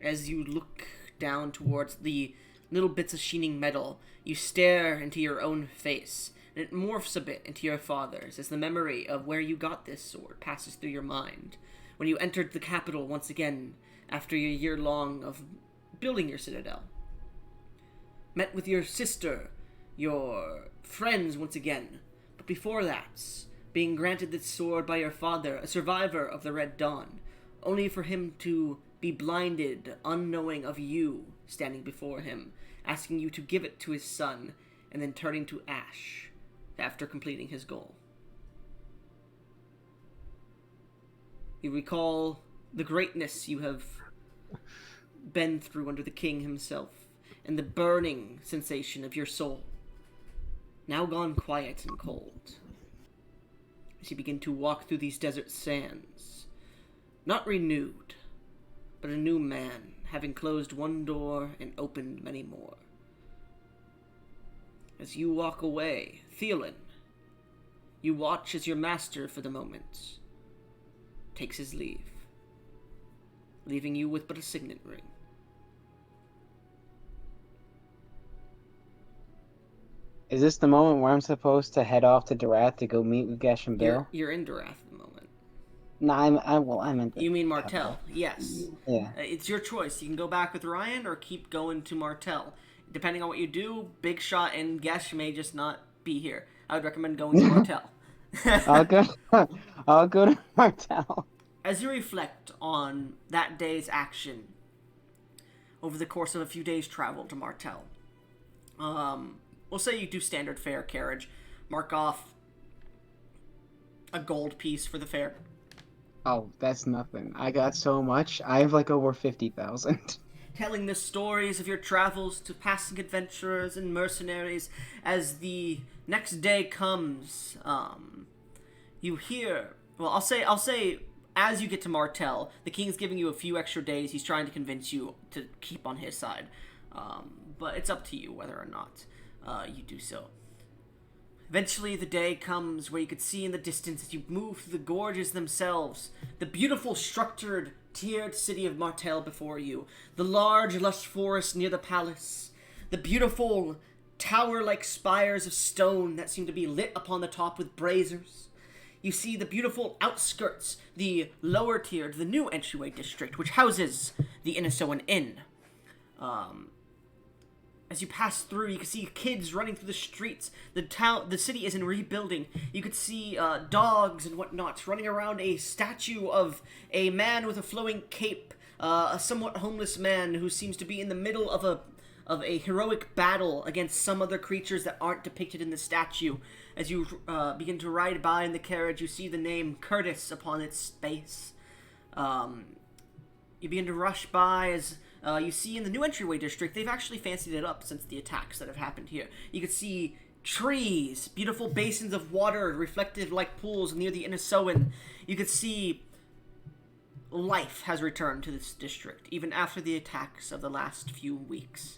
As you look down towards the little bits of sheening metal, you stare into your own face, and it morphs a bit into your father's as the memory of where you got this sword passes through your mind. When you entered the capital once again, after your year long of building your citadel. Met with your sister, your friends once again, but before that, being granted this sword by your father, a survivor of the Red Dawn, only for him to be blinded, unknowing of you standing before him, asking you to give it to his son, and then turning to ash after completing his goal. You recall the greatness you have been through under the king himself, and the burning sensation of your soul, now gone quiet and cold. As you begin to walk through these desert sands, not renewed, but a new man, having closed one door and opened many more. As you walk away, Theolyn, you watch as your master, for the moment, takes his leave, leaving you with but a signet ring. Is this the moment where I'm supposed to head off to Darath to go meet with Gesh and Bill? You're in Darath at the moment. No, I'm in. You mean Martell? Yes. Yeah. It's your choice. You can go back with Ryan or keep going to Martell. Depending on what you do, Big Shot and Gesh may just not be here. I would recommend going to Martell. I'll go to Martell. As you reflect on that day's action over the course of a few days' travel to Martell, we'll say you do standard fare carriage, mark off a gold piece for the fare. Oh, that's nothing. I got so much. I have like over 50,000. Telling the stories of your travels to passing adventurers and mercenaries. As the next day comes, you hear. Well, I'll say, as you get to Martell, the king's giving you a few extra days. He's trying to convince you to keep on his side, but it's up to you whether or not you do so. Eventually, the day comes where you could see in the distance, as you move through the gorges themselves, the beautiful, structured, tiered city of Martell before you, the large, lush forest near the palace, the beautiful, tower-like spires of stone that seem to be lit upon the top with braziers. You see the beautiful outskirts, the lower tiered, the new entryway district, which houses the Innisowan Inn. As you pass through, you can see kids running through the streets. The city is in rebuilding. You could see dogs and whatnot running around a statue of a man with a flowing cape, a somewhat homeless man who seems to be in the middle of a heroic battle against some other creatures that aren't depicted in the statue. As you begin to ride by in the carriage, you see the name Curtis upon its base. You begin to rush by as you see in the new entryway district, they've actually fancied it up since the attacks that have happened here. You could see trees, beautiful basins of water, reflective like pools near the Innisowan. You could see life has returned to this district, even after the attacks of the last few weeks.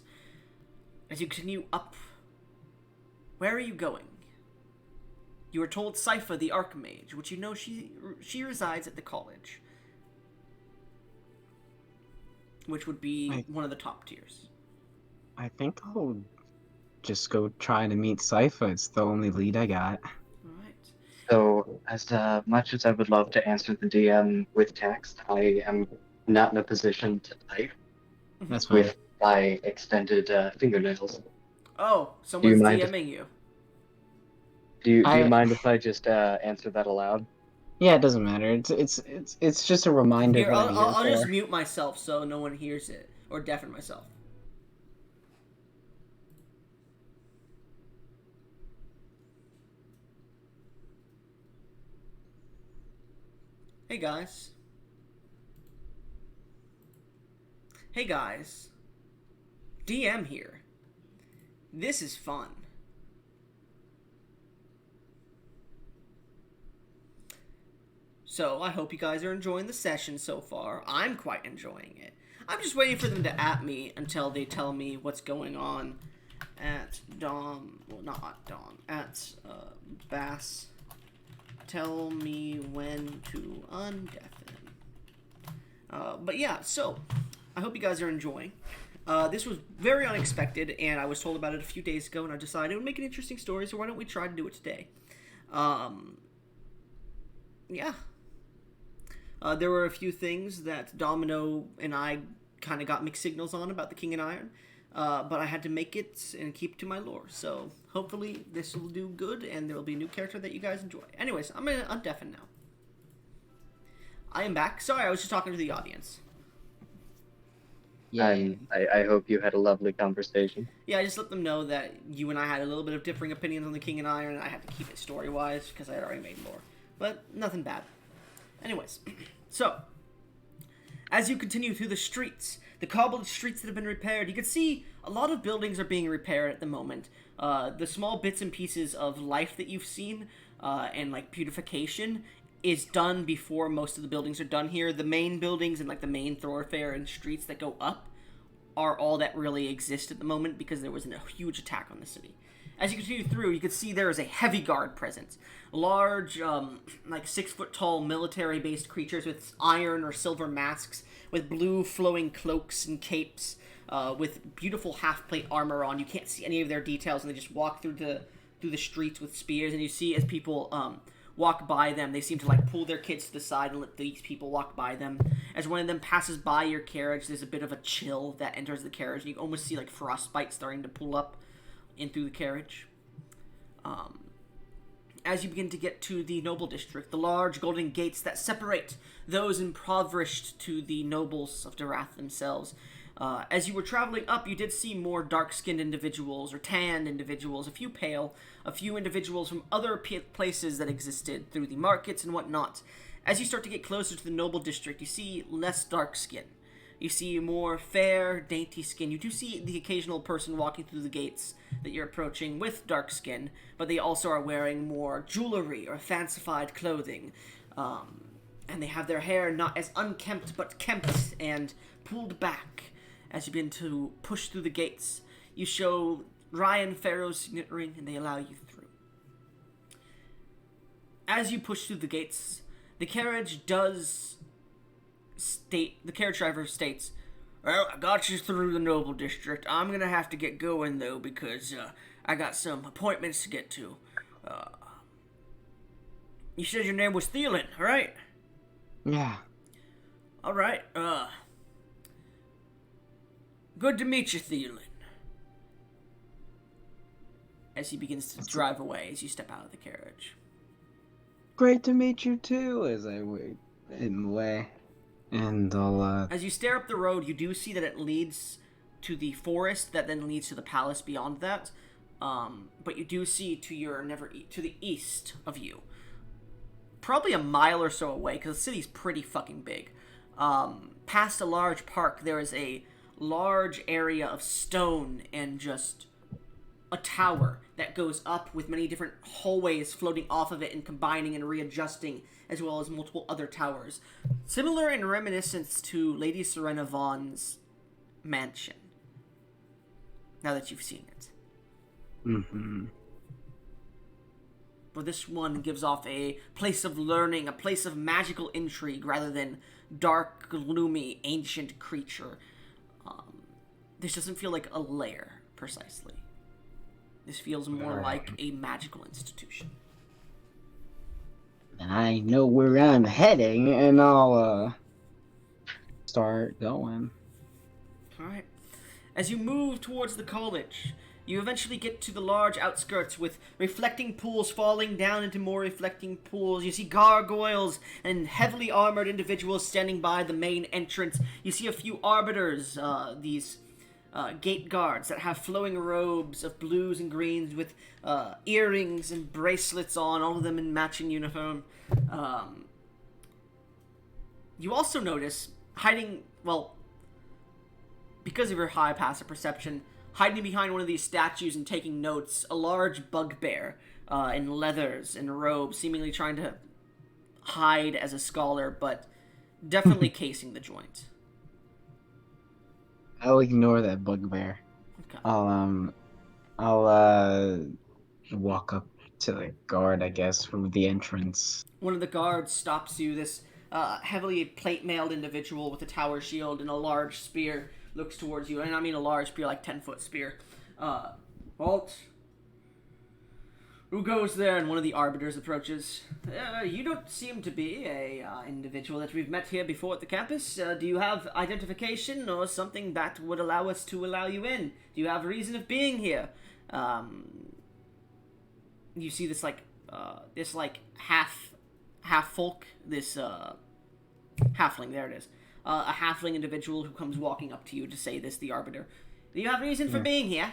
As you continue up, where are you going? You are told Sypha, the Archmage, which you know she resides at the college, which would be one of the top tiers. I think I'll just go try to meet Sypha. It's the only lead I got. Alright. So, as much as I would love to answer the DM with text, I am not in a position to type That's fine. with my extended fingernails. Oh, someone's mind DMing you. Do you mind if I just answer that aloud? Yeah, it doesn't matter. It's just a reminder Here, that I'm I'll here just for. mute myself so no one hears it, or deafen myself. Hey guys. Hey guys. DM here. This is fun. So, I hope you guys are enjoying the session so far. I'm quite enjoying it. I'm just waiting for them to at me until they tell me what's going on at Dom. Well, not at Dom. At Bass. Tell me when to undeafen. But yeah, so I hope you guys are enjoying. This was very unexpected, and I was told about it a few days ago, and I decided it would make an interesting story, so why don't we try to do it today? Yeah. There were a few things that Domino and I kind of got mixed signals on about the King in Iron, but I had to make it and keep to my lore, so hopefully this will do good, and there will be a new character that you guys enjoy. Anyways, I'm going to undeafen now. I am back. Sorry, I was just talking to the audience. Yeah. I hope you had a lovely conversation. Yeah, I just let them know that you and I had a little bit of differing opinions on the King and Iron, and I had to keep it story-wise because I had already made lore. But nothing bad. Anyways, so, as you continue through the streets, the cobbled streets that have been repaired, you can see a lot of buildings are being repaired at the moment. The small bits and pieces of life that you've seen, and like beautification, is done before most of the buildings are done here. The main buildings and like the main thoroughfare and streets that go up are all that really exist at the moment because there was a huge attack on the city. As you continue through, you can see there is a heavy guard presence. Large, like 6-foot-tall military-based creatures with iron or silver masks, with blue flowing cloaks and capes, with beautiful half-plate armor on. You can't see any of their details, and they just walk through the streets with spears. And you see as people walk by them, they seem to like pull their kids to the side and let these people walk by them. As one of them passes by your carriage, there's a bit of a chill that enters the carriage, and you almost see like frostbite starting to pull up in through the carriage. As you begin to get to the noble district, the large golden gates that separate those impoverished to the nobles of Darath themselves. As you were traveling up, you did see more dark-skinned individuals or tanned individuals, a few pale, a few individuals from other places that existed through the markets and whatnot. As you start to get closer to the noble district, you see less dark skin. You see more fair, dainty skin. You do see the occasional person walking through the gates that you're approaching with dark skin, but they also are wearing more jewelry or fancified clothing. And they have their hair not as unkempt, but kempt and pulled back. As you begin to push through the gates, you show Ryen Pharaoh's signet ring, and they allow you through. As you push through the gates, the carriage driver states, "Well, I got you through the noble district. I'm gonna have to get going, though, because I got some appointments to get to. You said your name was Theolyn, right?" Yeah. Alright, good to meet you, Theolyn. As he begins to drive away as you step out of the carriage. Great to meet you too, as I wait in the way. And I'll As you stare up the road, you do see that it leads to the forest that then leads to the palace beyond that. But you do see to the east of you, probably a mile or so away, because the city's pretty fucking big. Past a large park, there is a large area of stone and just a tower that goes up with many different hallways floating off of it and combining and readjusting, as well as multiple other towers. Similar in reminiscence to Lady Serena Vaughn's mansion, now that you've seen it. Mm-hmm. But this one gives off a place of learning, a place of magical intrigue, rather than dark, gloomy, ancient creature. This doesn't feel like a lair, precisely. This feels more like a magical institution. I know where I'm heading, and I'll start going. Alright. As you move towards the college, You eventually get to the large outskirts with reflecting pools falling down into more reflecting pools. You see gargoyles and heavily armored individuals standing by the main entrance. You see a few arbiters, these gate guards that have flowing robes of blues and greens with earrings and bracelets on, all of them in matching uniform. You also notice hiding, well, because of your high passive perception, hiding behind one of these statues and taking notes, a large bugbear in leathers and robes, seemingly trying to hide as a scholar, but definitely casing the joint. I'll ignore that bugbear. Okay. I'll walk up to the guard, I guess, from the entrance. One of the guards stops you. This heavily plate-mailed individual with a tower shield and a large spear looks towards you, and I mean a large spear, like 10-foot spear. Halt. Who goes there? And one of the arbiters approaches. You don't seem to be a individual that we've met here before at the campus. Do you have identification or something that would allow us to allow you in? Do you have a reason of being here? You see this half folk, this halfling. There it is. A halfling individual who comes walking up to you to say this, the arbiter. Do you have reason for being here?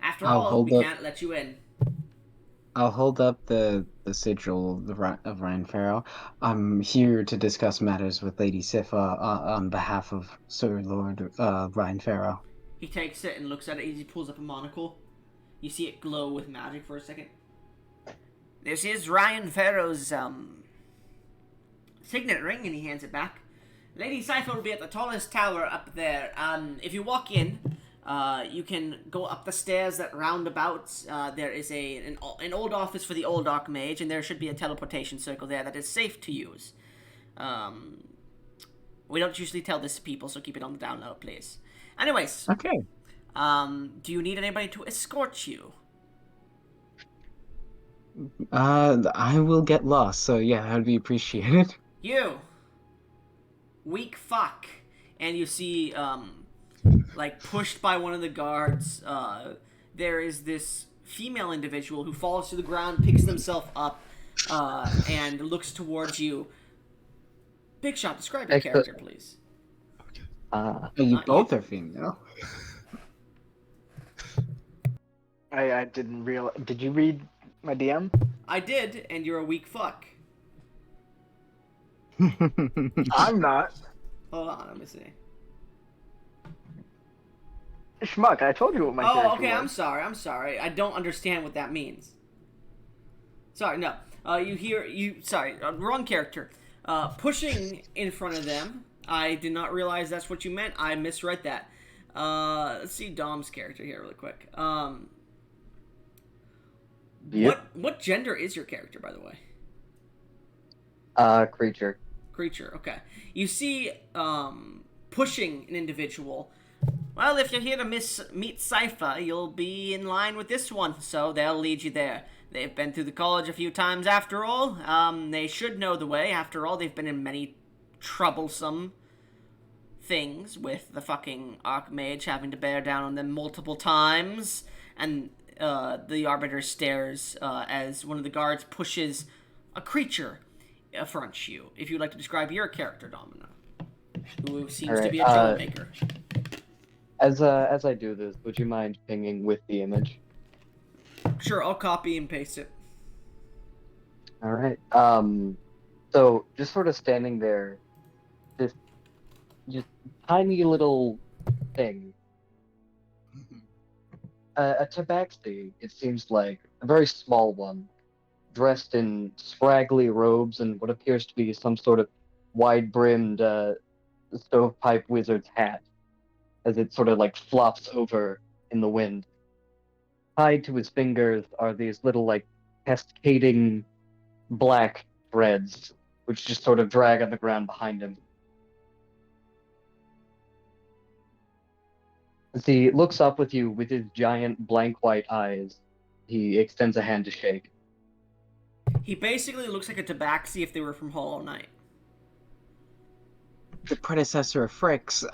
After all, we can't let you in. I'll hold up the sigil of Ryan Farrow. I'm here to discuss matters with Lady Sifa on behalf of Sir Lord Ryan Farrow. He takes it and looks at it. He pulls up a monocle. You see it glow with magic for a second. This is Ryan Farrow's signet ring, and he hands it back. Lady Sifa will be at the tallest tower up there. If you walk in, you can go up the stairs that roundabout. There is an old office for the old Archmage, and there should be a teleportation circle there that is safe to use. We don't usually tell this to people, so keep it on the down low, please. Anyways. Okay. Do you need anybody to escort you? I will get lost, so yeah, that would be appreciated. You! Weak fuck. And you see, pushed by one of the guards, there is this female individual who falls to the ground, picks themselves up, and looks towards you. Big Shot, describe your character, please. You both are female. I didn't realize. Did you read my DM? I did, and you're a weak fuck. I'm not. Hold on, let me see. Schmuck, I told you what my character was. Oh, okay, I'm sorry. I don't understand what that means. Sorry, no. Wrong character. Pushing in front of them. I did not realize that's what you meant. I misread that. Let's see Dom's character here really quick. Yep. What gender is your character, by the way? Creature. Creature, okay. You see, pushing an individual. Well, if you're here to meet Cypher, you'll be in line with this one, so they'll lead you there. They've been through the college a few times after all. They should know the way. After all, they've been in many troublesome things with the fucking Archmage having to bear down on them multiple times. And the Arbiter stares as one of the guards pushes a creature affronts you. If you'd like to describe your character, Domino, who seems to be a troublemaker. As I do this, would you mind pinging with the image? Sure, I'll copy and paste it. All right. So just sort of standing there, this just tiny little thing. A tabaxi, it seems like, a very small one, dressed in scraggly robes and what appears to be some sort of wide-brimmed stovepipe wizard's hat, as it sort of flops over in the wind. Tied to his fingers are these little cascading black threads, which just sort of drag on the ground behind him. As he looks up with you with his giant blank white eyes, he extends a hand to shake. He basically looks like a tabaxi if they were from Hollow Knight. The predecessor of Fricks.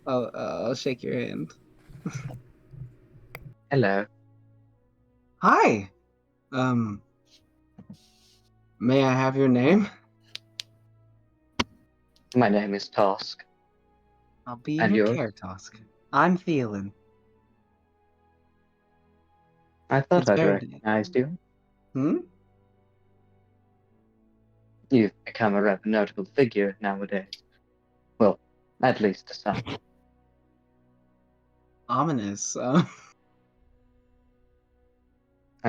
I'll shake your hand. Hello. Hi. May I have your name? My name is Tosk. I'll be And your yours? care, Tosk. I'm Theolyn. I thought It's I'd very. recognized you. Hmm? You've become a rather notable figure nowadays. Well, at least to some. Ominous. I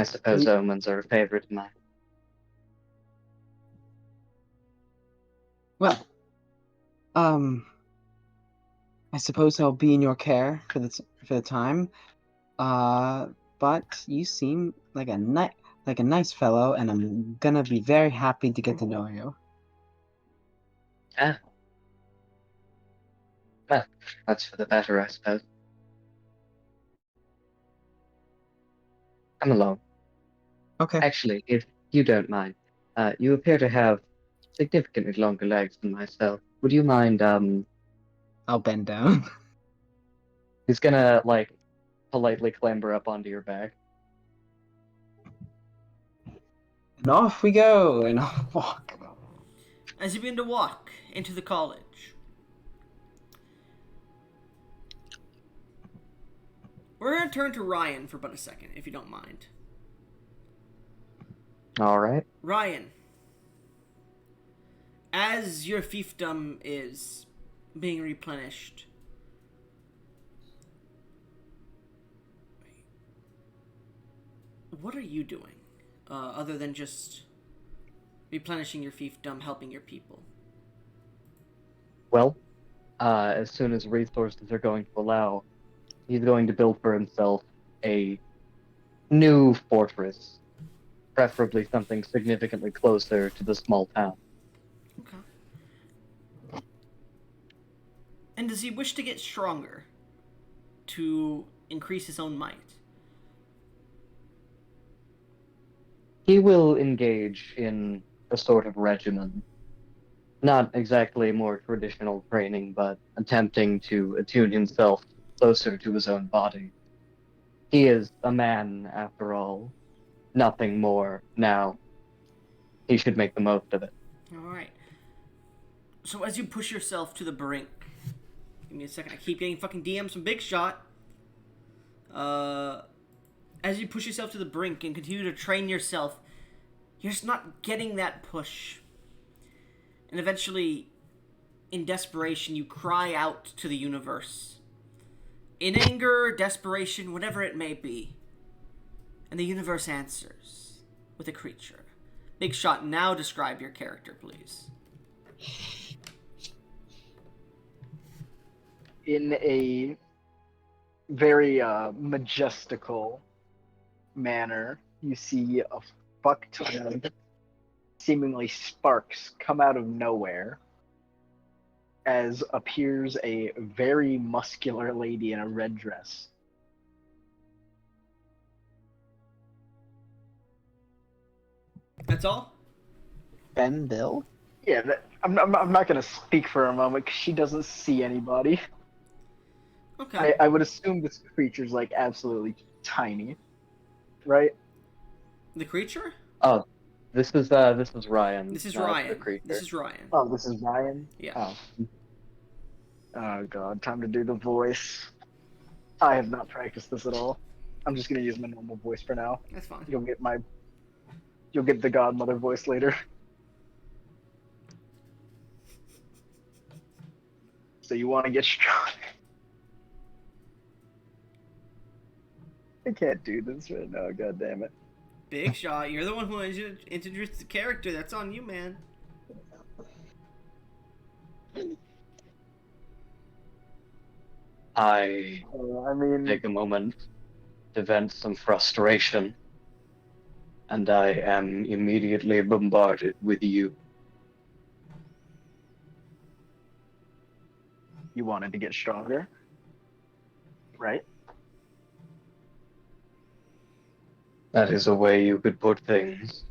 suppose omens are a favorite of mine. Well, I suppose I'll be in your care for the time. But you seem like a nice fellow, and I'm gonna be very happy to get to know you. Ah, well, that's for the better, I suppose. I'm alone. Okay. Actually, if you don't mind, you appear to have significantly longer legs than myself. Would you mind, I'll bend down. he's gonna, like, politely clamber up onto your back. And off we go, and I'll walk. As you begin to walk into the college, we're going to turn to Ryan for but a second, if you don't mind. All right. Ryan, as your fiefdom is being replenished, what are you doing other than just replenishing your fiefdom, helping your people? Well, as soon as resources are going to allow, he's going to build for himself a new fortress, preferably something significantly closer to the small town. Okay. And does he wish to get stronger to increase his own might? He will engage in a sort of regimen. Not exactly more traditional training, but attempting to attune himself closer to his own body. He is a man, after all. Nothing more now. He should make the most of it. Alright. So as you push yourself to the brink, give me a second, I keep getting fucking DMs from Big Shot. As you push yourself to the brink and continue to train yourself, you're just not getting that push. And eventually, in desperation, you cry out to the universe. In anger, desperation, whatever it may be. And the universe answers with a creature. Big Shot, now describe your character, please. In a very majestical manner, you see a fuck ton of seemingly sparks come out of nowhere as appears a very muscular lady in a red dress. That's all? Ben Bill? Yeah, I'm not going to speak for a moment because she doesn't see anybody. Okay. I would assume this creature's like absolutely tiny, right? The creature? Oh, this is Ryan. This is not the Ryan. creature. This is Ryan. Oh, this is Ryan? Yeah. Oh. Oh god, time to do the voice. I have not practiced this at all. I'm just gonna use my normal voice for now. That's fine. You'll get the godmother voice later. So you want to get strong? I can't do this right now. God damn it. Big Shot, you're the one who introduced the character. That's on you, man. I I mean, take a moment to vent some frustration, and I am immediately bombarded with you. you wanted to get stronger, right? That is a way you could put things.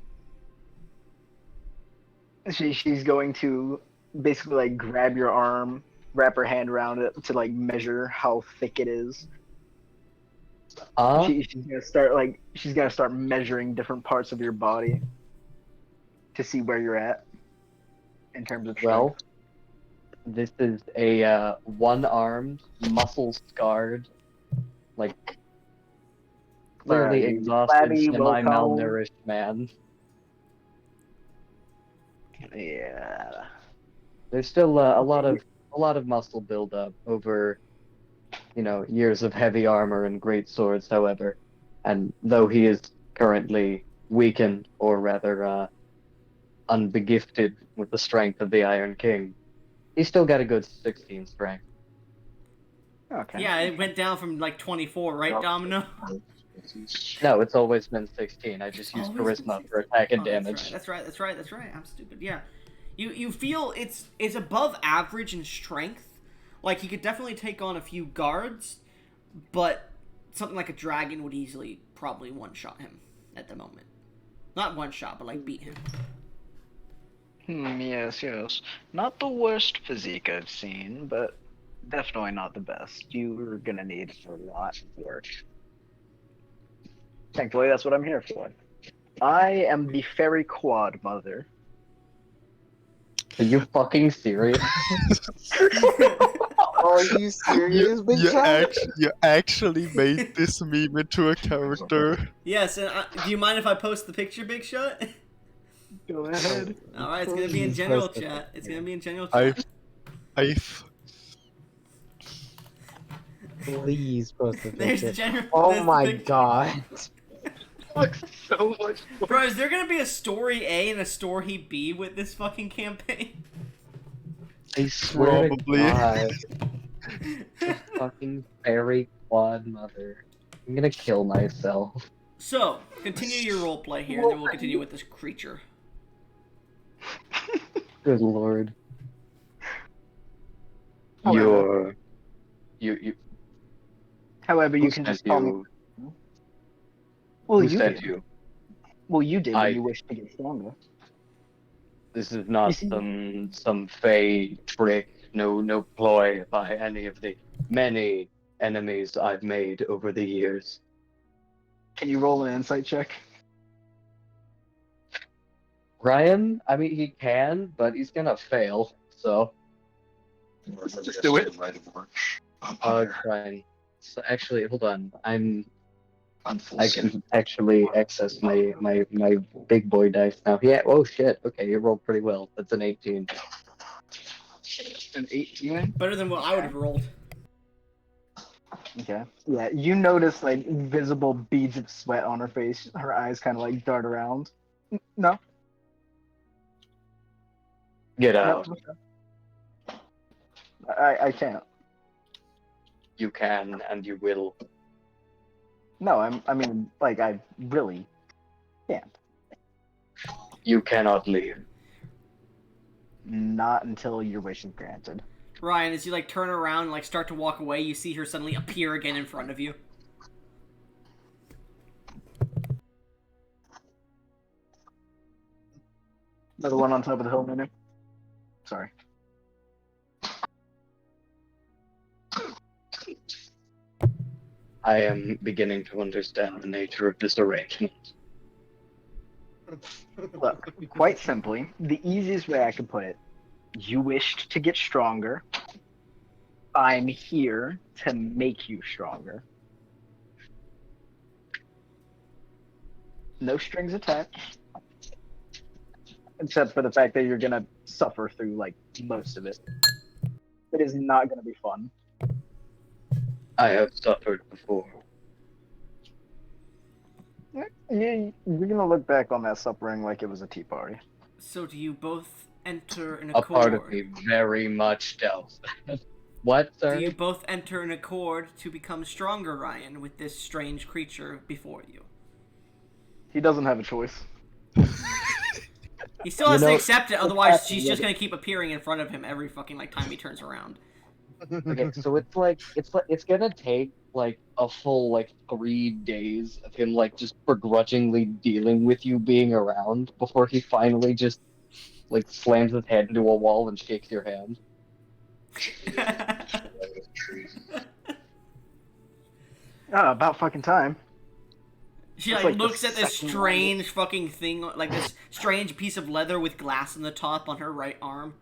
She's going to basically like grab your arm wrap her hand around it to like measure how thick it is. She's gonna start measuring different parts of your body to see where you're at in terms of strength. Well, this is a one-armed, muscle-scarred, like clearly Flabby, exhausted, well-toned. semi-malnourished man. Yeah. There's still a lot of muscle buildup over, years of heavy armor and great swords. However, and though he is currently weakened, or rather, unbegifted with the strength of the Iron King, he's still got a good 16 strength. Okay. Yeah, it went down from like 24, right, Domino? No, it's always been 16. I just use Always been charisma for attack and Oh, damage. That's right. I'm stupid. Yeah, you feel it's above average in strength. Like he could definitely take on a few guards, but something like a dragon would easily probably one-shot him at the moment. Not one-shot, but like beat him. Yes. Not the worst physique I've seen, but definitely not the best. You're gonna need a lot of work. Thankfully, that's what I'm here for. I am the fairy quad mother. Are you fucking serious? Are you serious, Big Shot? You actually made this meme into a character. Yes, and do you mind if I post the picture, Big Shot? Go ahead. All right, it's gonna be in Please general post it. chat. It's gonna be in general chat. I've Please post the There's the picture. general. Oh there's the my picture. god. Looks so much fun. Bro, is there gonna be a story A and a story B with this fucking campaign? I swear Probably. to God. This fucking fairy quad mother. I'm gonna kill myself. So, continue your roleplay here, and then we'll continue with this creature. Good lord. However- You However, you who can sent just call me. you? Well, Who you sent did. you? Well, you did I- when you wished to get stronger. This is not You see- some fey trick, no ploy by any of the many enemies I've made over the years. Can you roll an insight check? Ryan, I mean he can, but he's gonna fail, so Just do it. Ryan. So actually hold on. I can actually access my big boy dice now. Yeah, oh shit. Okay, you rolled pretty well. That's an 18. An 18. Better than what I would have rolled. Okay. Yeah, you notice like visible beads of sweat on her face. Her eyes kind of like dart around. No. Get No. out. I can't. You can and you will. No, I mean, like, I really can't. You cannot leave. Not until your wish is granted. Ryan, as you like turn around and like start to walk away, you see her suddenly appear again in front of you. Another one on top of the hill menu. Sorry. I am beginning to understand the nature of this arrangement. Look, quite simply, the easiest way I could put it, you wished to get stronger. I'm here to make you stronger. No strings attached. Except for the fact that you're gonna suffer through, like, most of it. It is not gonna be fun. I have suffered before. You're gonna look back on that suffering like it was a tea party. So do you both enter an A accord? part of me very much doubts that. What, Do sorry? you both enter an accord to become stronger, Ryan, with this strange creature before you? He doesn't have a choice. He still has to know, accept it, otherwise she's just gonna keep appearing in front of him every fucking like time he turns around. Okay, so it's gonna take like a full like 3 days of him like just begrudgingly dealing with you being around before he finally just like slams his head into a wall and shakes your hand. About fucking time. She It's like like the looks at this second strange fucking thing, like this strange piece of leather with glass on the top on her right arm.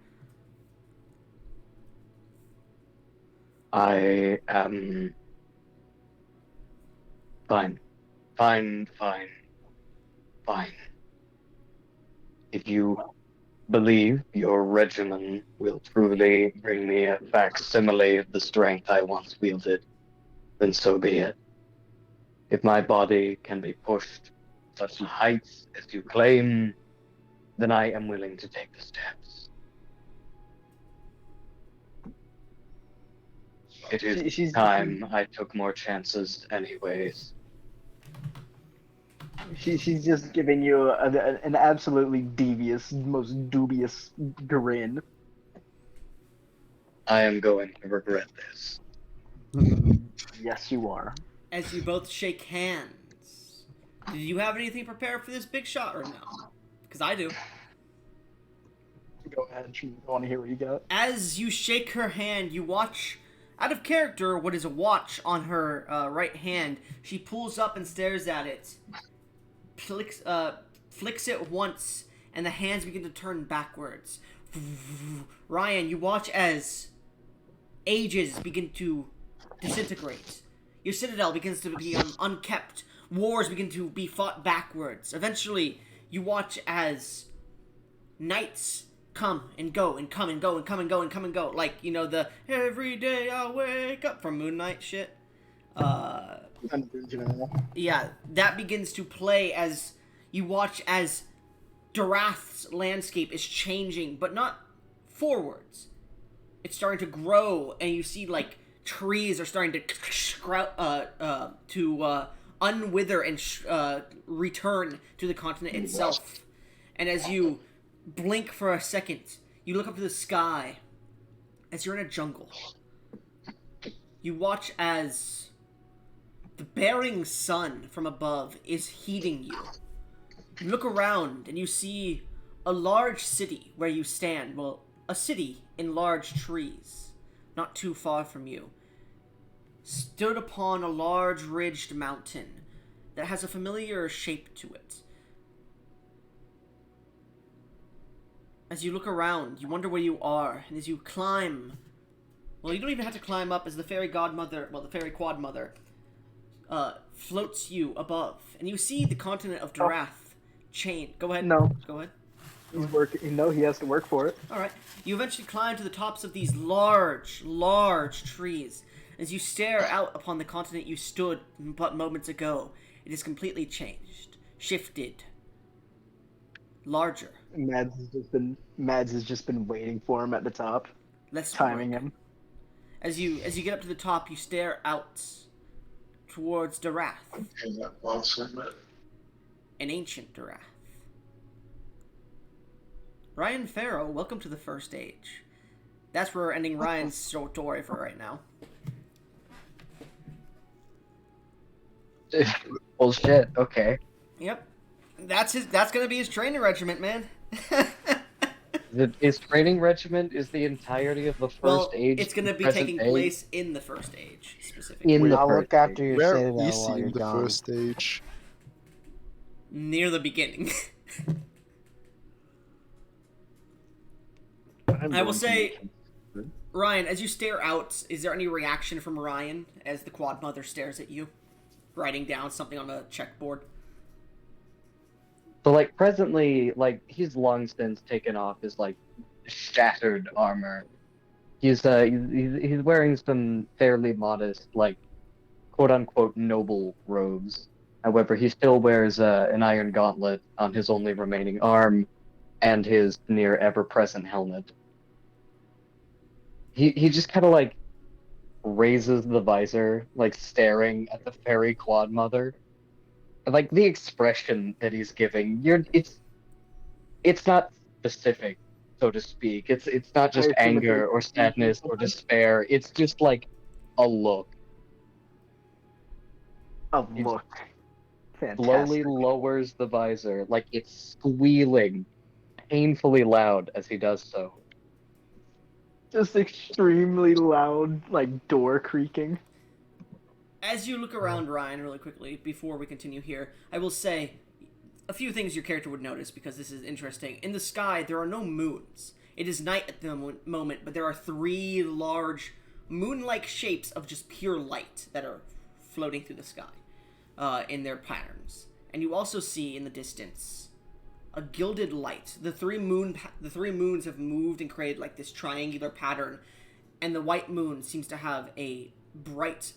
I am fine. Fine. If you believe your regimen will truly bring me a facsimile of the strength I once wielded, then so be it. If my body can be pushed to such heights as you claim, then I am willing to take the steps. It is She's time I took more chances anyways. she's just giving you an absolutely devious, most dubious grin. I am going to regret this. Yes, you are. As you both shake hands. Did you have anything prepared for this big shot or no? Because I do. Go ahead. I want to hear what you got. As you shake her hand, you watch, out of character, what is a watch on her right hand. She pulls up and stares at it. Flicks it once, and the hands begin to turn backwards. Ryan, you watch as ages begin to disintegrate. Your citadel begins to be unkept. Wars begin to be fought backwards. Eventually, you watch as nights come and go and come and go and come and go and come and go. Like, you know, the every day I wake up from Moon Knight shit. Yeah, that begins to play as you watch as Darath's landscape is changing, but not forwards. It's starting to grow, and you see, like, trees are starting to unwither and return to the continent itself. And as you blink for a second, you look up to the sky as you're in a jungle. You watch as the bearing sun from above is heating you. You look around and you see a large city where you stand. Well, a city in large trees, not too far from you, stood upon a large ridged mountain that has a familiar shape to it. As you look around, you wonder where you are, and as you climb, well, you don't even have to climb up, as the fairy godmother, well, the fairy quadmother, floats you above, and you see the continent of Darath chain. Go ahead. No. Go ahead. He's working. No, he has to work for it. All right. You eventually climb to the tops of these large, large trees. As you stare out upon the continent you stood but moments ago, it has completely changed, shifted, larger. Mads has just been waiting for him at the top, Less timing work. him. As you get up to the top, you stare out towards Darath, an ancient Darath. Ryan Farrow, welcome to the first age. That's where we're ending Ryan's story for right now. Bullshit. Okay. Yep, that's gonna be his training regiment, man. His training regiment is the entirety of the first age. It's gonna be present taking day? place in the first age specifically. In the I'll first look after age. your Where citadel is while he you're in the gone. first stage? Near the beginning. I will say, Ryan, as you stare out, is there any reaction from Ryan as the quad mother stares at you, writing down something on a checkboard? So, like, presently, like, he's long since taken off his, like, shattered armor. He's wearing some fairly modest, like, quote-unquote noble robes. However, he still wears an iron gauntlet on his only remaining arm, and his near ever-present helmet. He just kind of, like, raises the visor, like, staring at the fairy quad mother. Like, the expression that he's giving, it's not specific, so to speak. It's not just I assume it's anger or sadness or despair. It's just like a look. Oh, look. Fantastic. Slowly lowers the visor, like it's squealing painfully loud as he does so. Just extremely loud, like door creaking. As you look around, Ryan, really quickly, before we continue here, I will say a few things your character would notice, because this is interesting. In the sky, there are no moons. It is night at the moment, but there are 3 large moon-like shapes of just pure light that are floating through the sky in their patterns. And you also see in the distance a gilded light. The 3 moons have moved and created like this triangular pattern, and the white moon seems to have a bright,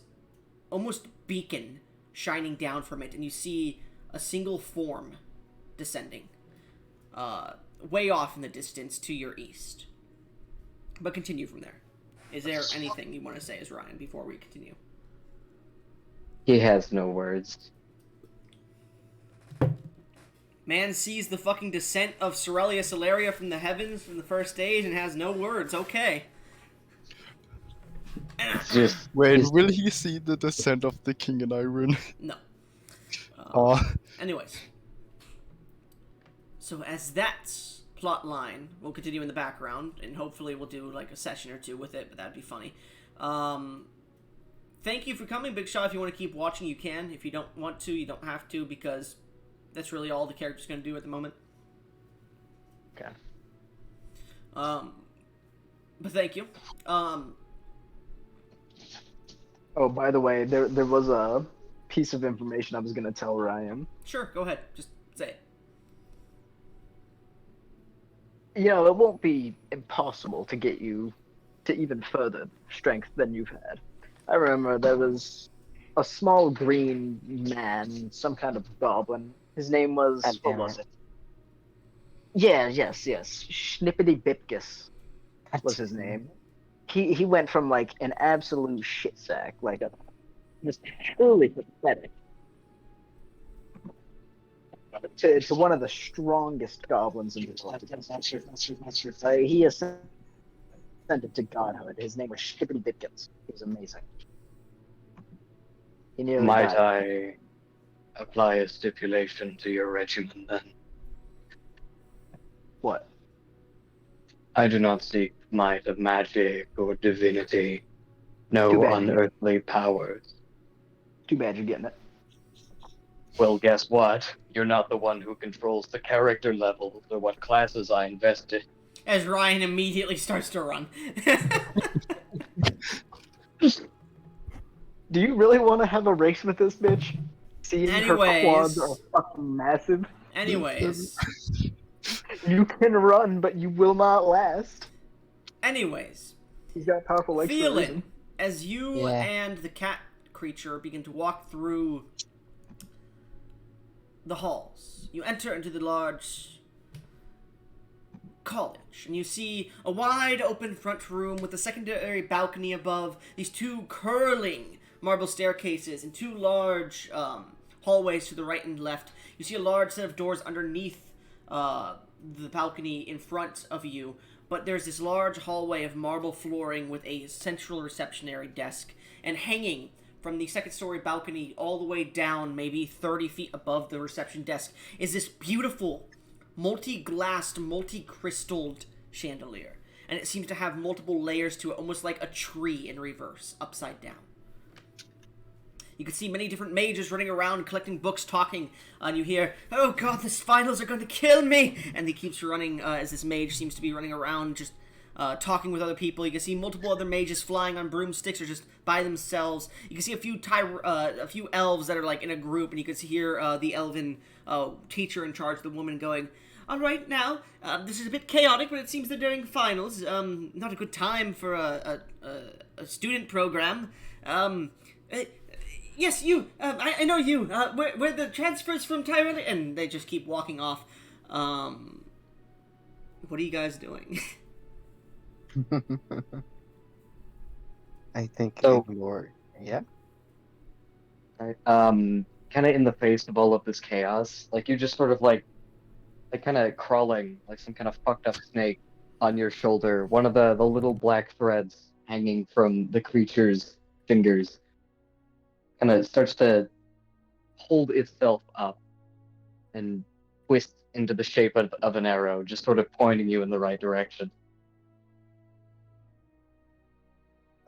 almost beacon shining down from it, and you see a single form descending way off in the distance to your east. But continue from there. Is there anything you want to say as Ryan before we continue? He has no words. Man sees the fucking descent of Sorelia Solaria from the heavens from the first stage and has no words. Okay. It's just Wait, just- will he see the descent of the King in Iron? No. Oh, Anyways. So as that plot line will continue in the background, and hopefully we'll do like a session or 2 with it, but that'd be funny. Thank you for coming, Big Shaw. If you want to keep watching, you can. If you don't want to, you don't have to, because that's really all the character's going to do at the moment. Okay. But thank you. Oh, by the way, there was a piece of information I was gonna tell Ryan. Sure, go ahead. Just say it. You know, it won't be impossible to get you to even further strength than you've had. I remember there was a small green man, some kind of goblin. His name was, God what damn was it. it? Yeah, yes. Schnippity Bipkus was his name. He went from like an absolute shit sack, like a just truly pathetic, to one of the strongest goblins in the world. He ascended to godhood. His name was Schnippity Bipkus. He was amazing. He nearly might died. I apply a stipulation to your regimen then? What? I do not seek might of magic or divinity. Too No bad you- unearthly powers. Too bad you're getting it. Well, guess what? You're not the one who controls the character levels or what classes I invested. As Ryan immediately starts to run. Do you really want to have a race with this bitch? Seeing her quads Anyways. are fucking massive. Anyways. You can run, but you will not last. Anyways. He's got powerful legs for a Theolyn, reason. as you Yeah. and the cat creature begin to walk through the halls, you enter into the large college, and you see a wide open front room with a secondary balcony above, these 2 curling marble staircases, and 2 large hallways to the right and left. You see a large set of doors underneath the balcony in front of you, but there's this large hallway of marble flooring with a central receptionary desk, and hanging from the second-story balcony all the way down, maybe 30 feet above the reception desk, is this beautiful, multi-glassed, multi-crystalled chandelier. And it seems to have multiple layers to it, almost like a tree in reverse, upside down. You can see many different mages running around, collecting books, talking, and you hear, "Oh god, the finals are going to kill me!" And he keeps running, as this mage seems to be running around, just talking with other people. You can see multiple other mages flying on broomsticks or just by themselves. You can see a few elves that are like in a group, and you can hear the elven teacher in charge, the woman, going, "All right, now, this is a bit chaotic, but it seems they're during finals. Not a good time for a student program. Yes, you. I know you. We're the transfers from Tyrell," and they just keep walking off. What are you guys doing? I think So- ignore. Yeah. Right. Kind of in the face of all of this chaos, like you just sort of like kind of crawling like some kind of fucked up snake on your shoulder. One of the little black threads hanging from the creature's fingers kind of starts to hold itself up and twist into the shape of an arrow, just sort of pointing you in the right direction.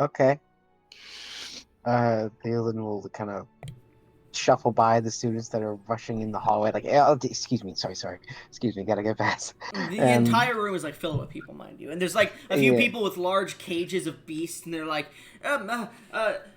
Okay. Theolyn will kind of shuffle by the students that are rushing in the hallway. Like, excuse me, sorry. Excuse me, gotta get past. The entire room is like filled with people, mind you, and there's like a few Yeah. people with large cages of beasts, and they're like,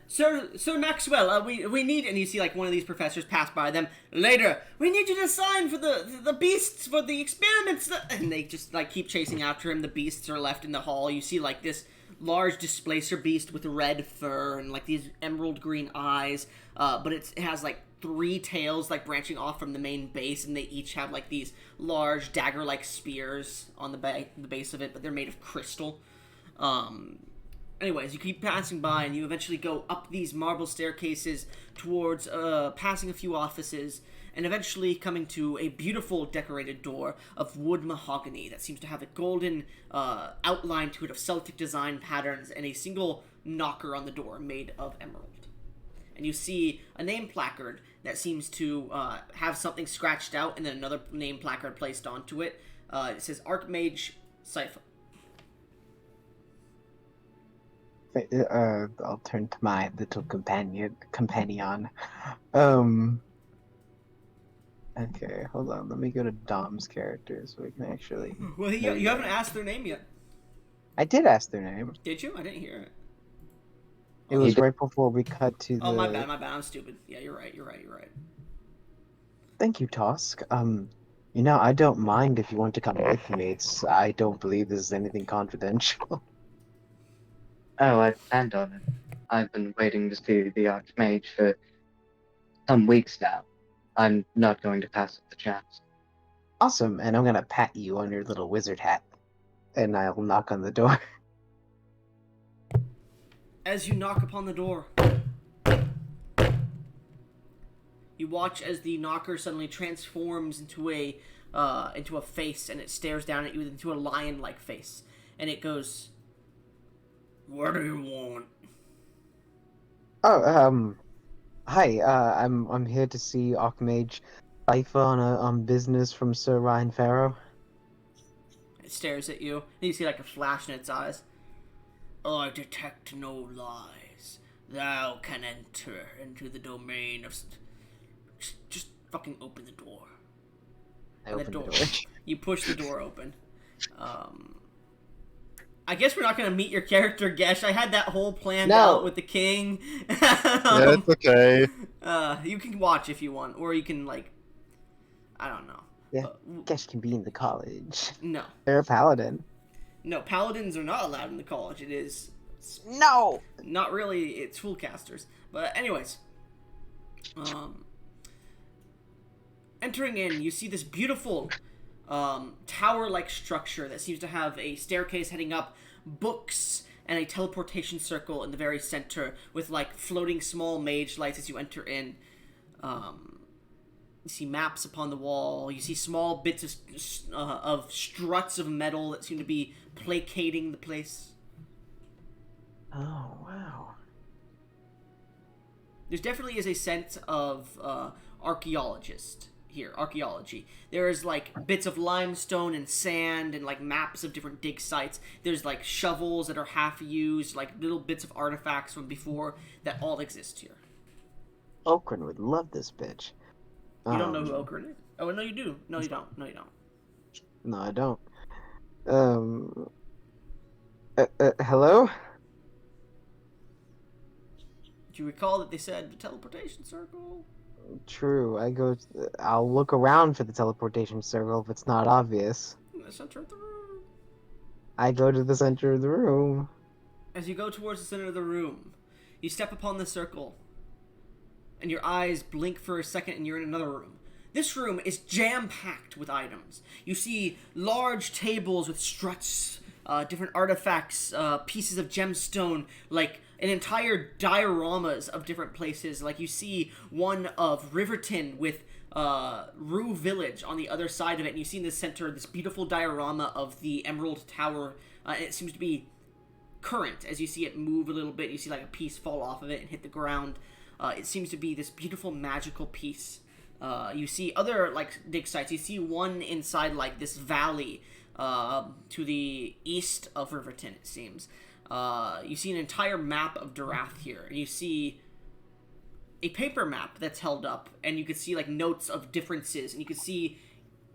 Sir Maxwell, we need, and you see like one of these professors pass by them later. We need you to sign for the beasts for the experiments, and they just like keep chasing after him. The beasts are left in the hall. You see like this large displacer beast with red fur and like these emerald green eyes, but it has like 3 tails like branching off from the main base, and they each have like these large dagger-like spears on the base of it, but they're made of crystal. Anyways, you keep passing by, and you eventually go up these marble staircases towards passing a few offices, and eventually coming to a beautiful decorated door of wood mahogany that seems to have a golden outline to it of Celtic design patterns, and a single knocker on the door made of emerald. And you see a name placard that seems to have something scratched out, and then another name placard placed onto it. It says Archmage Sypha. I'll turn to my little companion. Okay, hold on. Let me go to Dom's character so we can actually. Well, you haven't asked their name yet. I did ask their name. Did you? I didn't hear it. It was right before we cut to the. Oh, my bad. I'm stupid. Yeah, you're right. Thank you, Tosk. I don't mind if you want to come with me. I don't believe this is anything confidential. Oh, I planned on it. I've been waiting to see the Archmage for some weeks now. I'm not going to pass up the chance. Awesome, and I'm gonna pat you on your little wizard hat, and I'll knock on the door. As you knock upon the door, you watch as the knocker suddenly transforms into a face, and it stares down at you into a lion-like face, and it goes, "What do you want?" Oh, hi. I'm here to see Archmage Sypha on business from Sir Ryen Farrow. It stares at you, and you see like a flash in its eyes. I detect no lies. Thou can enter into the domain of... Just fucking open the door. I open the door. You push the door open. I guess we're not going to meet your character, Gesh. I had that whole planned out with the king. Yeah, it's okay. You can watch if you want, or you can, like... I don't know. Yeah, Gesh can be in the college. No. They're a paladin. No, paladins are not allowed in the college. It is... No! Not really, it's Foolcasters. But anyways. Entering in, you see this beautiful tower-like structure that seems to have a staircase heading up, books, and a teleportation circle in the very center with, like, floating small mage lights as you enter in. You see maps upon the wall. You see small bits of struts of metal that seem to be placating the place. Oh, wow. There definitely is a sense of archaeology. There is, like, bits of limestone and sand and, like, maps of different dig sites. There's, like, shovels that are half used, like, little bits of artifacts from before that all exist here. Okran would love this bitch. You don't know who Okran is? Oh, no, you do. No, you don't. No, you don't. No, I don't. Hello? Do you recall that they said the teleportation circle? True, I'll look around for the teleportation circle if it's not obvious. In the center of the room. I go to the center of the room. As you go towards the center of the room, you step upon the circle, and your eyes blink for a second and you're in another room. This room is jam-packed with items. You see large tables with struts, different artifacts, pieces of gemstone, like an entire dioramas of different places. Like you see one of Riverton with Rue Village on the other side of it, and you see in the center this beautiful diorama of the Emerald Tower. It seems to be current as you see it move a little bit. You see like a piece fall off of it and hit the ground. It seems to be this beautiful magical piece. You see other like dig sites. You see one inside like this valley to the east of Riverton, it seems. You see an entire map of Darath here, and you see a paper map that's held up, and you can see like notes of differences, and you can see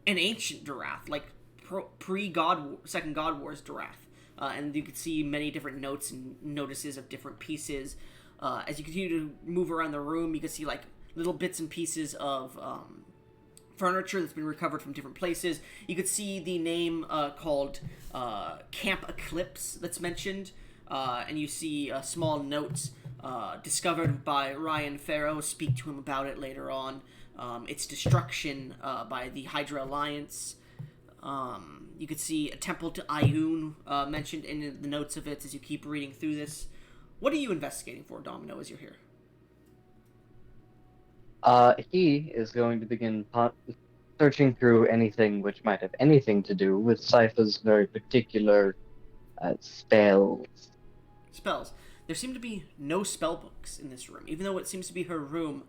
an ancient Darath, like Second God Wars Darath, and you can see many different notes and notices of different pieces. As you continue to move around the room, you can see like little bits and pieces of furniture that's been recovered from different places. You could see the name called Camp Eclipse that's mentioned, and you see small notes discovered by Ryan Farrow. Speak to him about it later on. Its destruction by the Hydra Alliance. You could see a temple to Ioun mentioned in the notes of it as you keep reading through this. What are you investigating for, Domino, as you're here? He is going to begin searching through anything which might have anything to do with Sypha's very particular spells. Spells. There seem to be no spell books in this room. Even though it seems to be her room,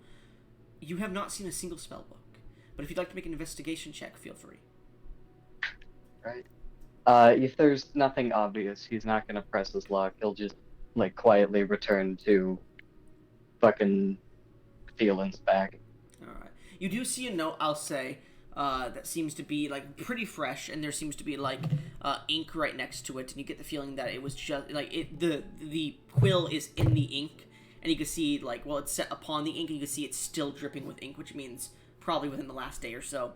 you have not seen a single spell book. But if you'd like to make an investigation check, feel free. Right. If there's nothing obvious, he's not gonna press his luck. He'll just like quietly return to fucking Theolyn's back. Alright. You do see a note, I'll say, that seems to be like pretty fresh, and there seems to be like ink right next to it, and you get the feeling that it was just like the quill is in the ink, and you can see like, well, it's set upon the ink, and you can see it's still dripping with ink, which means probably within the last day or so.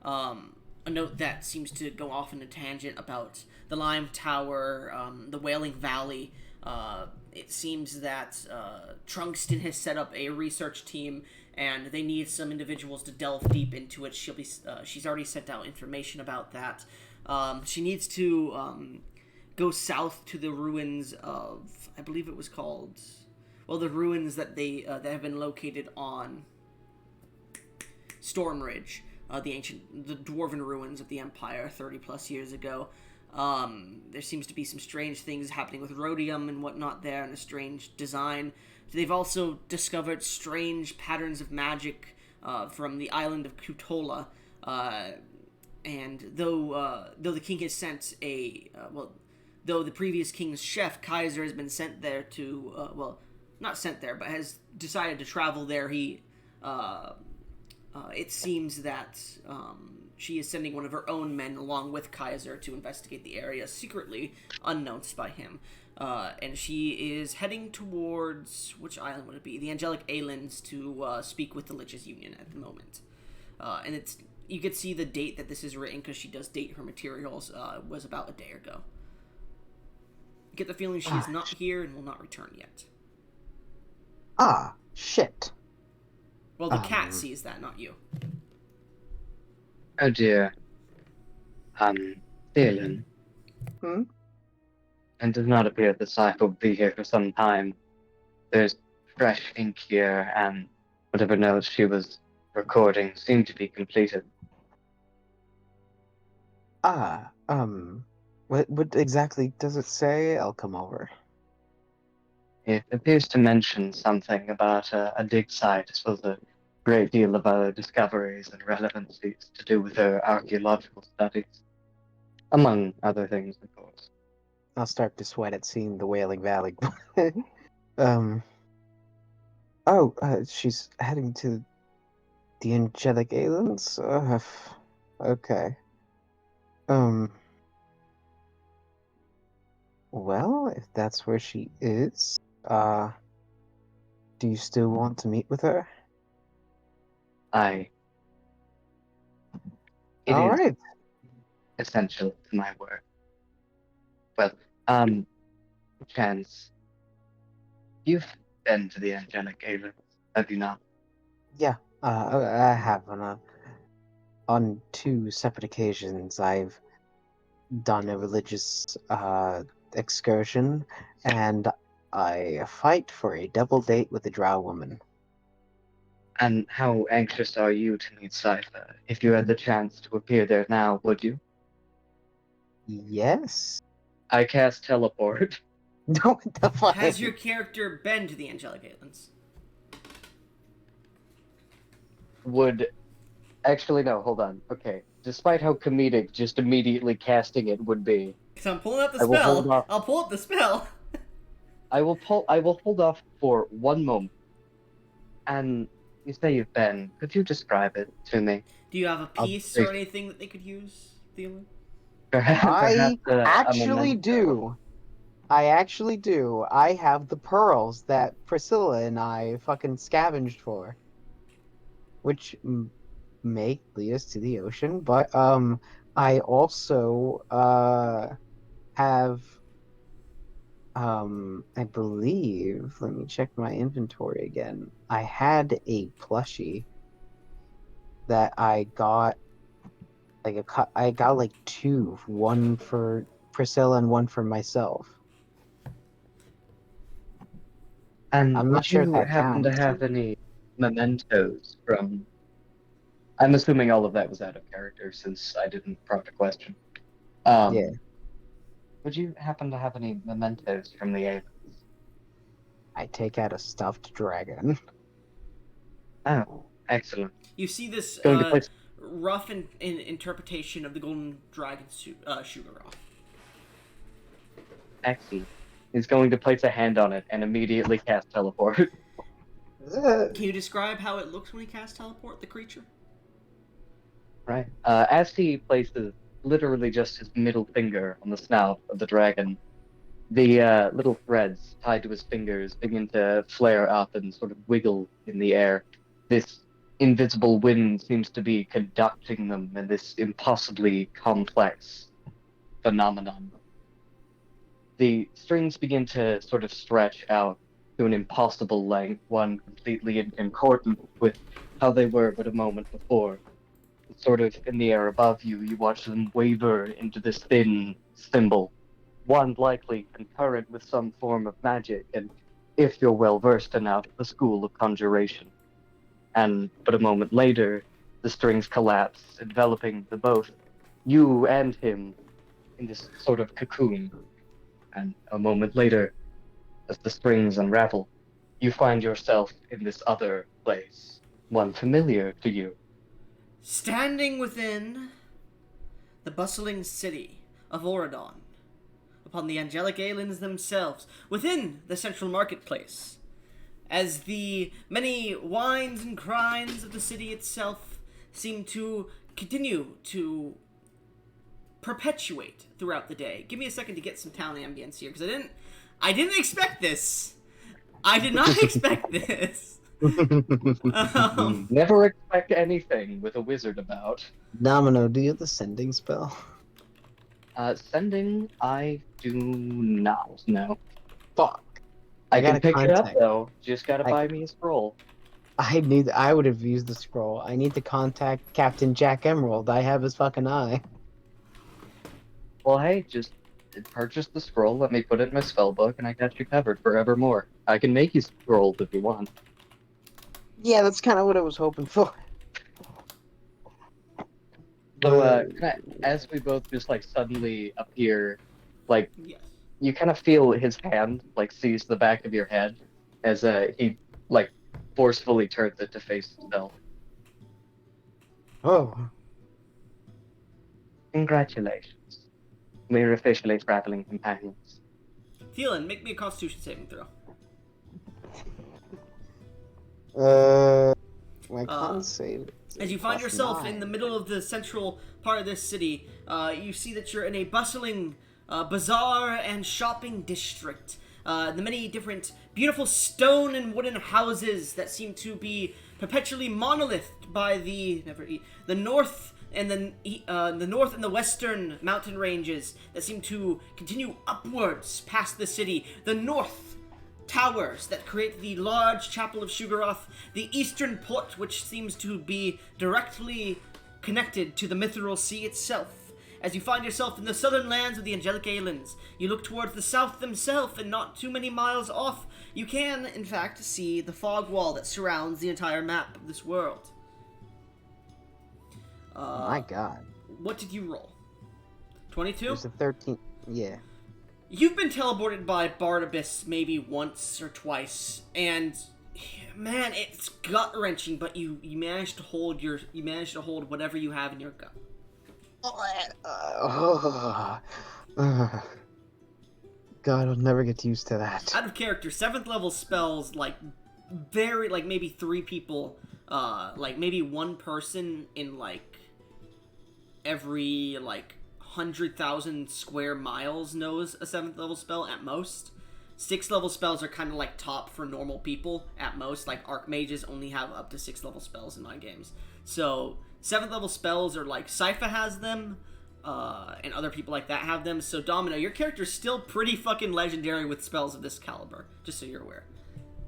A note that seems to go off in a tangent about the Lime Tower, the Wailing Valley. It seems that Trunkston has set up a research team, and they need some individuals to delve deep into it. She's already sent out information about that. She needs to go south to the ruins of, I believe it was called, well, the ruins that that have been located on Stormridge. The dwarven ruins of the Empire 30 plus years ago. There seems to be some strange things happening with rhodium and whatnot there, and a strange design. They've also discovered strange patterns of magic from the island of Kutola, and though the king has sent though the previous king's chef Kaiser has been sent there to not sent there, but has decided to travel there. It seems that she is sending one of her own men along with Kaiser to investigate the area secretly, unknowns by him. And she is heading towards, which island would it be? The Angelic Islands to speak with the Lich's Union at the moment. And you could see the date that this is written, because she does date her materials, was about a day ago. You get the feeling she is not here and will not return yet. Ah, shit. Well, the cat sees that, not you. Oh dear. Theolyn. Hmm? And does not appear that Sypha will be here for some time. There's fresh ink here, and whatever notes she was recording seem to be completed. What exactly does it say? I'll come over. It appears to mention something about a dig site. I suppose a great deal of other discoveries and relevancies to do with her archaeological studies, among other things, of course. I'll start to sweat at seeing the Wailing Valley. She's heading to the Angelic Islands? Okay. Well, if that's where she is, do you still want to meet with her? It All is right. essential to my work. Well, Chance, you've been to the Angelic Islands, have you not? Yeah, I have on 2 separate occasions. I've done a religious excursion, and I fight for a double date with a drow woman. And how anxious are you to meet Sypha? If you had the chance to appear there now, would you? Yes? I cast teleport. No, what the fuck? Has your character been to the Angelic Islands? Actually, no, hold on. Okay. Despite how comedic just immediately casting it would be. Because I'm pulling up the I will hold spell. off. I'll pull up the spell. I will hold off for one moment. And you say you've been. Could you describe it to me? Do you have a I'll piece say- or anything that they could use, Theolyn? Perhaps I a actually memento. do. I actually do. I have the pearls that Priscilla and I fucking scavenged for, which may lead us to the ocean. But I also have I believe. Let me check my inventory again. I had a plushie that I got I got like two, one for Priscilla and one for myself. And I'm not would sure if you that happen to counts. have any mementos from? I'm assuming all of that was out of character since I didn't prompt a question. Yeah. Would you happen to have any mementos from the Avens? I take out a stuffed dragon. Oh, excellent. You see this Going to place. rough interpretation of the golden dragon Sugaroth. Excellent. He's going to place a hand on it and immediately cast teleport. Can you describe how it looks when he casts teleport, the creature? Right. As he places literally just his middle finger on the snout of the dragon, the little threads tied to his fingers begin to flare up and sort of wiggle in the air. This invisible wind seems to be conducting them in this impossibly complex phenomenon. The strings begin to sort of stretch out to an impossible length, one completely in concordant with how they were but a moment before. Sort of in the air above you, you watch them waver into this thin symbol, one likely concurrent with some form of magic, and if you're well versed enough, the school of conjuration. And but a moment later, the strings collapse, enveloping the both you and him in this sort of cocoon. And a moment later, as the strings unravel, you find yourself in this other place, one familiar to you. Standing within the bustling city of Oradon, upon the angelic aliens themselves, within the central marketplace, as the many whines and cries of the city itself seem to continue to perpetuate throughout the day. Give me a second to get some town ambience here, because I didn't expect this. I did not expect this. Never expect anything with a wizard about. Domino, do you have the sending spell? Sending, I do not know. Fuck. I got can a pick it up contact. though. Just gotta I- buy me a scroll. I would have used the scroll. I need to contact Captain Jack Emerald. I have his fucking eye. Well, hey, just purchase the scroll. Let me put it in my spell book, and I got you covered forevermore. I can make you scrolls if you want. Yeah, that's kind of what I was hoping for. So, as we both just like suddenly appear, like Yes. you kind of feel his hand like seize the back of your head as he like forcefully turns it to face himself. Oh, Congratulations. We're officially traveling companions. Theolyn, make me a Constitution saving throw. my con save. As you find plus yourself 9. in the middle of the central part of this city, you see that you're in a bustling bazaar and shopping district. The many different beautiful stone and wooden houses that seem to be perpetually monolithed by the north and the north and the western mountain ranges that seem to continue upwards past the city. The north towers that create the large chapel of Sugaroth, the eastern port, which seems to be directly connected to the Mithril Sea itself. As you find yourself in the southern lands of the Angelic Aliens, you look towards the south themselves, and not too many miles off, you can, in fact, see the fog wall that surrounds the entire map of this world. My God. What did you roll? 22? There's a 13. Yeah. You've been teleported by Barnabas maybe once or twice, and man, it's gut wrenching. But you managed to hold whatever you have in your gut. God, I'll never get used to that. Out of character, 7th level spells, like, very, like, maybe 3 people, like, maybe 1 person in, like, every, like, 100,000 square miles knows a 7th level spell at most. 6th level spells are kind of like top for normal people at most. Like archmages only have up to 6th level spells in my games. So 7th level spells are like Sypha has them, and other people like that have them. So Domino, your character's still pretty fucking legendary with spells of this caliber. Just so you're aware.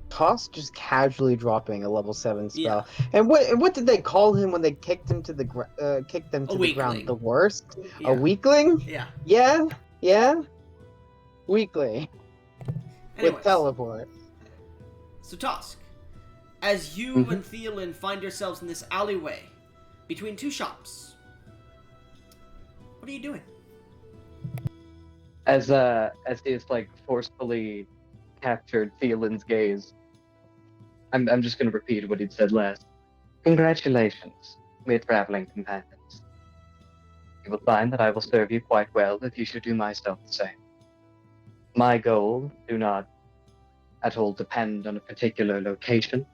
Toss just casually dropping a level 7 spell. Yeah. And what did they call him when they kicked him to the weakling. ground? The worst? Yeah. A weakling? Yeah. Yeah. Weakling. Anyways, With teleport. so Tosk, as you and Theolyn find yourselves in this alleyway between 2 shops, what are you doing? As he is like forcefully captured Theolyn's gaze, I'm just gonna repeat what he'd said last. Congratulations, we're traveling companions. You will find that I will serve you quite well if you should do myself the same. My goals do not at all depend on a particular location.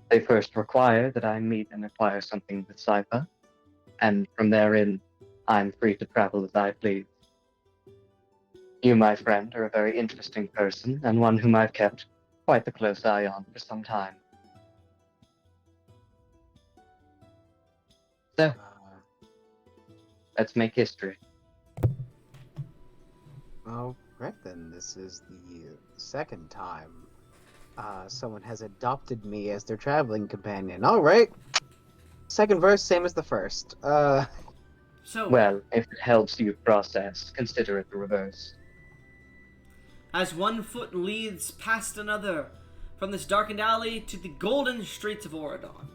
They first require that I meet and acquire something with Sypha, and from therein, I'm free to travel as I please. You, my friend, are a very interesting person, and one whom I've kept quite the close eye on for some time. So, let's make history. All right then, this is the 2nd time someone has adopted me as their traveling companion. All right. 2nd verse, same as the 1st. So, Well, if it helps you process, consider it the reverse. as one foot leads past another from this darkened alley to the golden streets of Oradon,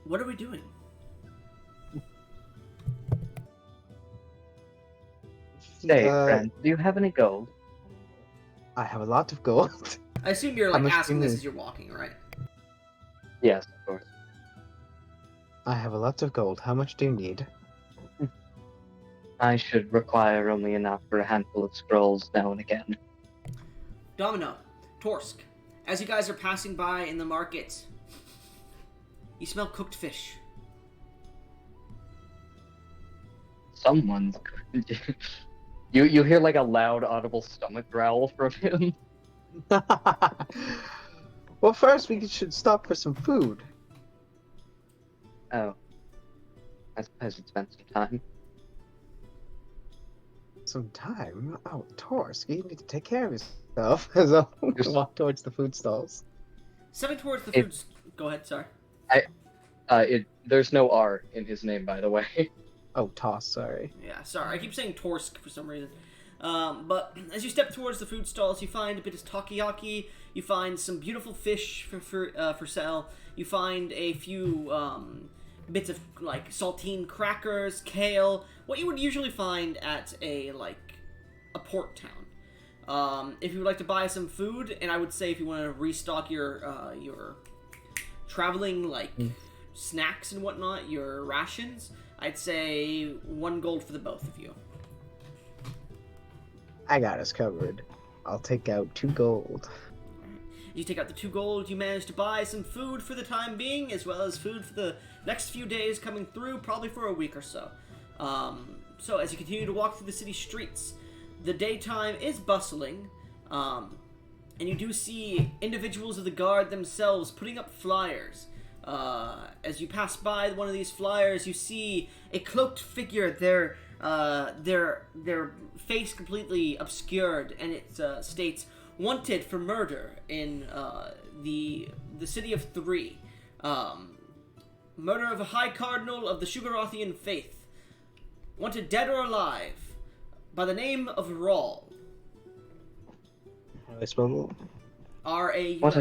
what are we doing? Say, friend, do you have any gold? I have a lot of gold. I assume you're How like much do asking you this need? as you're walking, right? Yes, of course. I have a lot of gold. How much do you need? I should require only enough for a handful of scrolls now and again. Domino, Torsk, as you guys are passing by in the market, you smell cooked fish. Someone's... you hear like a loud audible stomach growl from him. Well, first we should stop for some food. Oh. I suppose it's spent some time. Some time? Oh, Torsk, you need to take care of yourself as I walk towards the food stalls. Stepping towards the food... Go ahead, sorry. There's no R in his name, by the way. Oh, Toss, sorry. Yeah, sorry. I keep saying Torsk for some reason. But as you step towards the food stalls, you find a bit of takoyaki. You find some beautiful fish for sale. You find a few bits of like saltine crackers, kale. What you would usually find at a port town. If you would like to buy some food, and I would say if you want to restock your traveling snacks and whatnot, your rations, I'd say 1 gold for the both of you. I got us covered. I'll take out 2 gold. You take out the 2 gold, you manage to buy some food for the time being, as well as food for the next few days coming through, probably for a week or so. So as you continue to walk through the city streets, the daytime is bustling, and you do see individuals of the guard themselves putting up flyers. As you pass by one of these flyers, you see a cloaked figure, their face completely obscured, and it states, "Wanted for murder in the city of 3. Murder of a high cardinal of the Sugarothian faith. Wanted dead or alive, by the name of Rawl." How do I spell R-A-U-L. What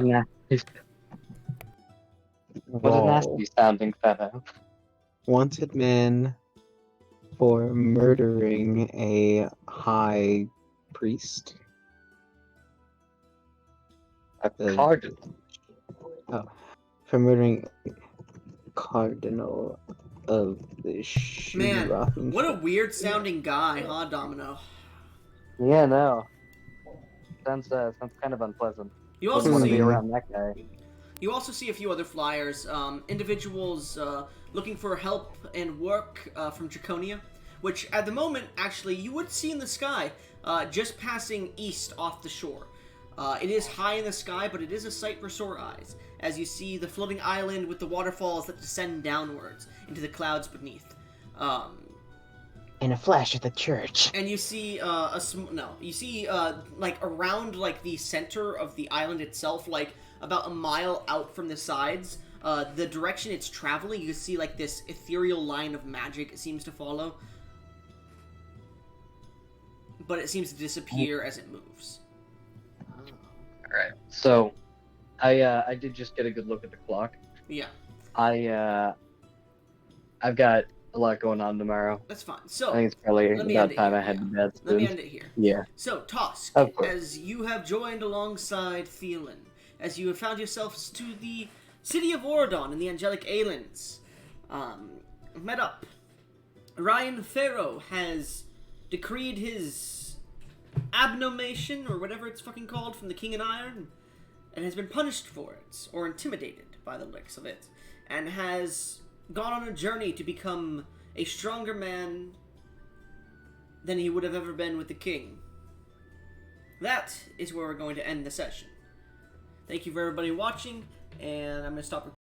a nasty sounding fellow. Wanted man for murdering a high priest. A cardinal. Oh, for murdering cardinal of the Man, Shurafin. what a weird sounding guy, huh, Domino? Yeah, no. Sounds kind of unpleasant. You Wouldn't also want to see be around that guy. You also see a few other flyers, individuals looking for help and work from Draconia, which at the moment, actually, you would see in the sky, just passing east off the shore. It is high in the sky, but it is a sight for sore eyes, as you see the floating island with the waterfalls that descend downwards into the clouds beneath. In a flash at the church. And you see you see like around like the center of the island itself, like about a mile out from the sides, the direction it's traveling, you see like this ethereal line of magic it seems to follow, but it seems to disappear as it moves. All right. So, I did just get a good look at the clock. Yeah, I've got a lot going on tomorrow. that's fine. So I think it's probably let me about end it time here, I head yeah. to bed Let me soon. end it here. Yeah. So, Tosk, Of course. as you have joined alongside Theolyn, as you have found yourselves to the city of Oradon in the Angelic Aelins, met up. Ryen Pharaoh has decreed his abnomation, or whatever it's fucking called, from the King in Iron, and has been punished for it, or intimidated by the looks of it, and has gone on a journey to become a stronger man than he would have ever been with the king. That is where we're going to end the session. Thank you for everybody watching, and I'm going to stop recording.